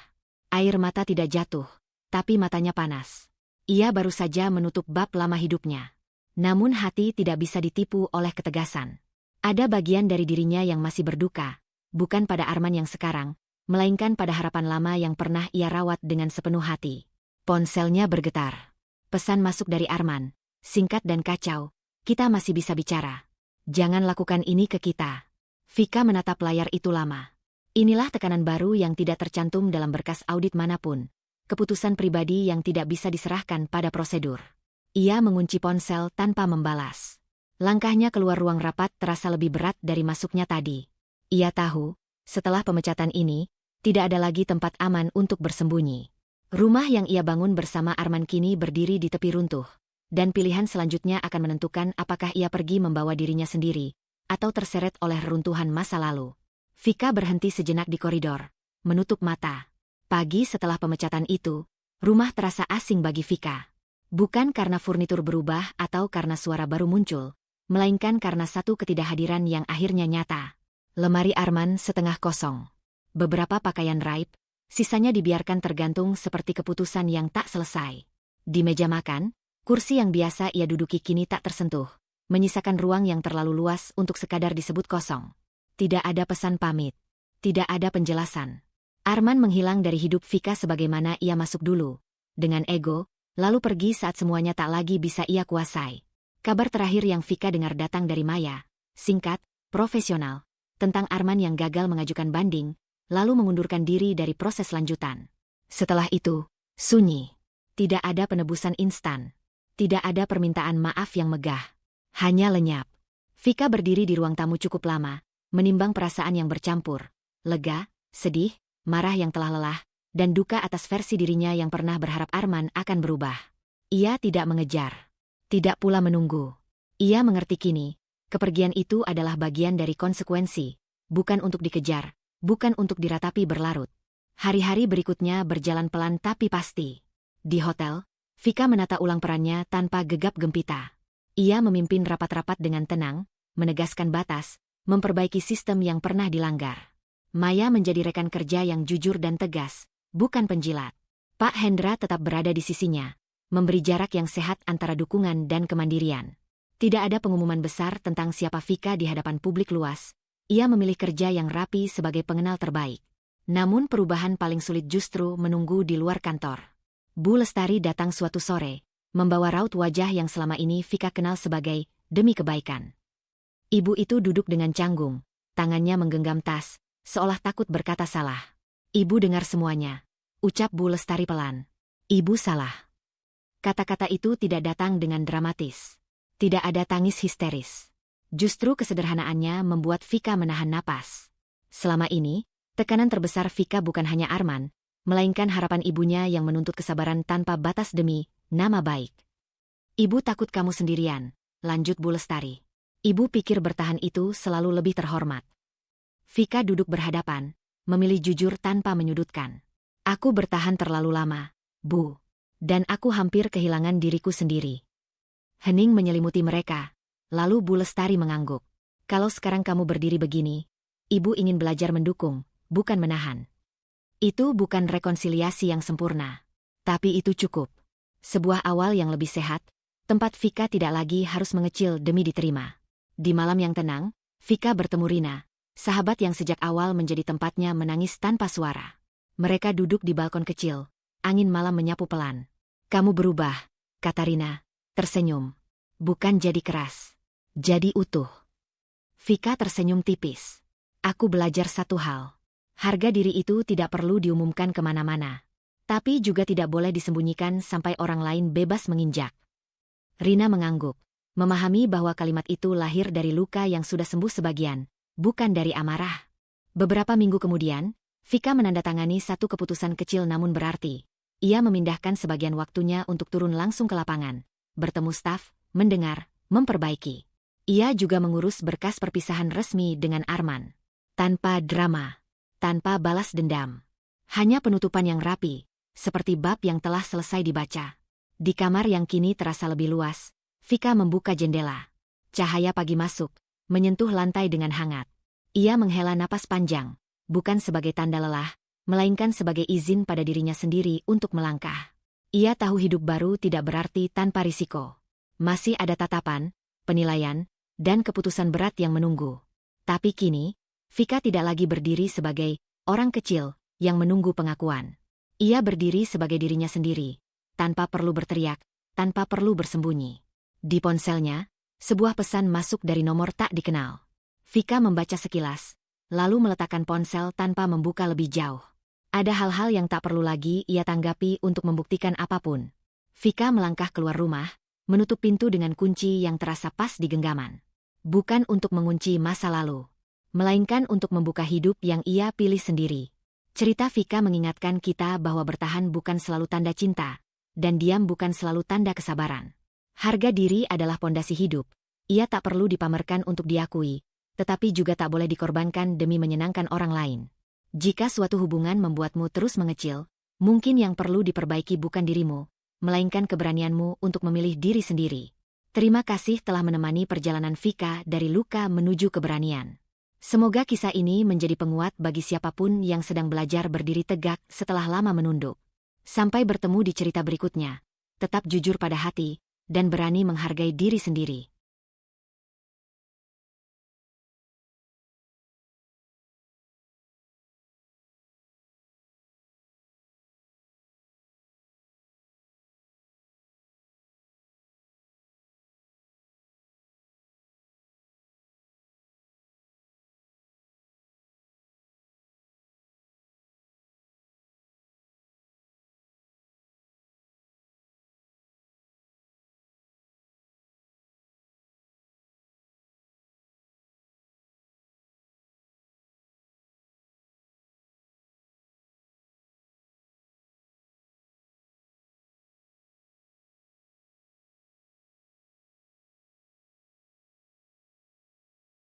Air mata tidak jatuh, tapi matanya panas. Ia baru saja menutup bab lama hidupnya. Namun hati tidak bisa ditipu oleh ketegasan. Ada bagian dari dirinya yang masih berduka, bukan pada Arman yang sekarang, melainkan pada harapan lama yang pernah ia rawat dengan sepenuh hati. Ponselnya bergetar. Pesan masuk dari Arman, singkat dan kacau, kita masih bisa bicara. Jangan lakukan ini ke kita. Vika menatap layar itu lama. Inilah tekanan baru yang tidak tercantum dalam berkas audit manapun. Keputusan pribadi yang tidak bisa diserahkan pada prosedur. Ia mengunci ponsel tanpa membalas. Langkahnya keluar ruang rapat terasa lebih berat dari masuknya tadi. Ia tahu, setelah pemecatan ini, tidak ada lagi tempat aman untuk bersembunyi. Rumah yang ia bangun bersama Arman kini berdiri di tepi runtuh. Dan pilihan selanjutnya akan menentukan apakah ia pergi membawa dirinya sendiri, atau terseret oleh reruntuhan masa lalu. Vika berhenti sejenak di koridor, menutup mata. Pagi setelah pemecatan itu, rumah terasa asing bagi Vika. Bukan karena furnitur berubah atau karena suara baru muncul, melainkan karena satu ketidakhadiran yang akhirnya nyata. Lemari Arman setengah kosong. Beberapa pakaian raib, sisanya dibiarkan tergantung seperti keputusan yang tak selesai. Di meja makan, kursi yang biasa ia duduki kini tak tersentuh, menyisakan ruang yang terlalu luas untuk sekadar disebut kosong. Tidak ada pesan pamit. Tidak ada penjelasan. Arman menghilang dari hidup Vika sebagaimana ia masuk dulu. Dengan ego, lalu pergi saat semuanya tak lagi bisa ia kuasai. Kabar terakhir yang Vika dengar datang dari Maya. Singkat, profesional. Tentang Arman yang gagal mengajukan banding, lalu mengundurkan diri dari proses lanjutan. Setelah itu, sunyi. Tidak ada penebusan instan. Tidak ada permintaan maaf yang megah. Hanya lenyap. Vika berdiri di ruang tamu cukup lama, menimbang perasaan yang bercampur. Lega, sedih, marah yang telah lelah, dan duka atas versi dirinya yang pernah berharap Arman akan berubah. Ia tidak mengejar. tidak pula menunggu. Ia mengerti kini, kepergian itu adalah bagian dari konsekuensi, bukan untuk dikejar, bukan untuk diratapi berlarut. Hari-hari berikutnya berjalan pelan tapi pasti. Di hotel, Vika menata ulang perannya tanpa gegap gempita. Ia memimpin rapat-rapat dengan tenang, menegaskan batas, memperbaiki sistem yang pernah dilanggar. Maya menjadi rekan kerja yang jujur dan tegas, bukan penjilat. Pak Hendra tetap berada di sisinya, memberi jarak yang sehat antara dukungan dan kemandirian. Tidak ada pengumuman besar tentang siapa Vika di hadapan publik luas. Ia memilih kerja yang rapi sebagai pengenal terbaik. Namun perubahan paling sulit justru menunggu di luar kantor. Bu Lestari datang suatu sore, membawa raut wajah yang selama ini Vika kenal sebagai demi kebaikan. Ibu itu duduk dengan canggung, tangannya menggenggam tas, seolah takut berkata salah. Ibu dengar semuanya. Ucap Bu Lestari pelan. Ibu salah. Kata-kata itu tidak datang dengan dramatis. Tidak ada tangis histeris. Justru kesederhanaannya membuat Vika menahan napas. Selama ini, tekanan terbesar Vika bukan hanya Arman, melainkan harapan ibunya yang menuntut kesabaran tanpa batas demi nama baik. Ibu takut kamu sendirian, lanjut Bu Lestari. Ibu pikir bertahan itu selalu lebih terhormat. Vika duduk berhadapan, memilih jujur tanpa menyudutkan. Aku bertahan terlalu lama, Bu. Dan aku hampir kehilangan diriku sendiri. Hening menyelimuti mereka, lalu Bu Lestari mengangguk. Kalau sekarang kamu berdiri begini, Ibu ingin belajar mendukung, bukan menahan. Itu bukan rekonsiliasi yang sempurna. Tapi itu cukup. Sebuah awal yang lebih sehat, tempat Vika tidak lagi harus mengecil demi diterima. Di malam yang tenang, Vika bertemu Rina, sahabat yang sejak awal menjadi tempatnya menangis tanpa suara. Mereka duduk di balkon kecil, angin malam menyapu pelan. Kamu berubah, kata Rina, tersenyum. Bukan jadi keras, jadi utuh. Vika tersenyum tipis. Aku belajar satu hal. Harga diri itu tidak perlu diumumkan kemana-mana. Tapi juga tidak boleh disembunyikan sampai orang lain bebas menginjak. Rina mengangguk, memahami bahwa kalimat itu lahir dari luka yang sudah sembuh sebagian, bukan dari amarah. Beberapa minggu kemudian, Vika menandatangani satu keputusan kecil namun berarti. Ia memindahkan sebagian waktunya untuk turun langsung ke lapangan, bertemu staf, mendengar, memperbaiki. Ia juga mengurus berkas perpisahan resmi dengan Arman. Tanpa drama, tanpa balas dendam. Hanya penutupan yang rapi, seperti bab yang telah selesai dibaca. Di kamar yang kini terasa lebih luas, Vika membuka jendela. Cahaya pagi masuk, menyentuh lantai dengan hangat. Ia menghela napas panjang. Bukan sebagai tanda lelah, melainkan sebagai izin pada dirinya sendiri untuk melangkah. Ia tahu hidup baru tidak berarti tanpa risiko. Masih ada tatapan, penilaian, dan keputusan berat yang menunggu. Tapi kini, Vika tidak lagi berdiri sebagai orang kecil yang menunggu pengakuan. Ia berdiri sebagai dirinya sendiri, tanpa perlu berteriak, tanpa perlu bersembunyi. Di ponselnya, sebuah pesan masuk dari nomor tak dikenal. Vika membaca sekilas, lalu meletakkan ponsel tanpa membuka lebih jauh. Ada hal-hal yang tak perlu lagi ia tanggapi untuk membuktikan apapun. Vika melangkah keluar rumah, menutup pintu dengan kunci yang terasa pas di genggaman. Bukan untuk mengunci masa lalu, melainkan untuk membuka hidup yang ia pilih sendiri. Cerita Vika mengingatkan kita bahwa bertahan bukan selalu tanda cinta, dan diam bukan selalu tanda kesabaran. Harga diri adalah pondasi hidup. Ia tak perlu dipamerkan untuk diakui, tetapi juga tak boleh dikorbankan demi menyenangkan orang lain. Jika suatu hubungan membuatmu terus mengecil, mungkin yang perlu diperbaiki bukan dirimu, melainkan keberanianmu untuk memilih diri sendiri. Terima kasih telah menemani perjalanan Vika dari luka menuju keberanian. Semoga kisah ini menjadi penguat bagi siapapun yang sedang belajar berdiri tegak setelah lama menunduk. Sampai bertemu di cerita berikutnya. Tetap jujur pada hati, dan berani menghargai diri sendiri.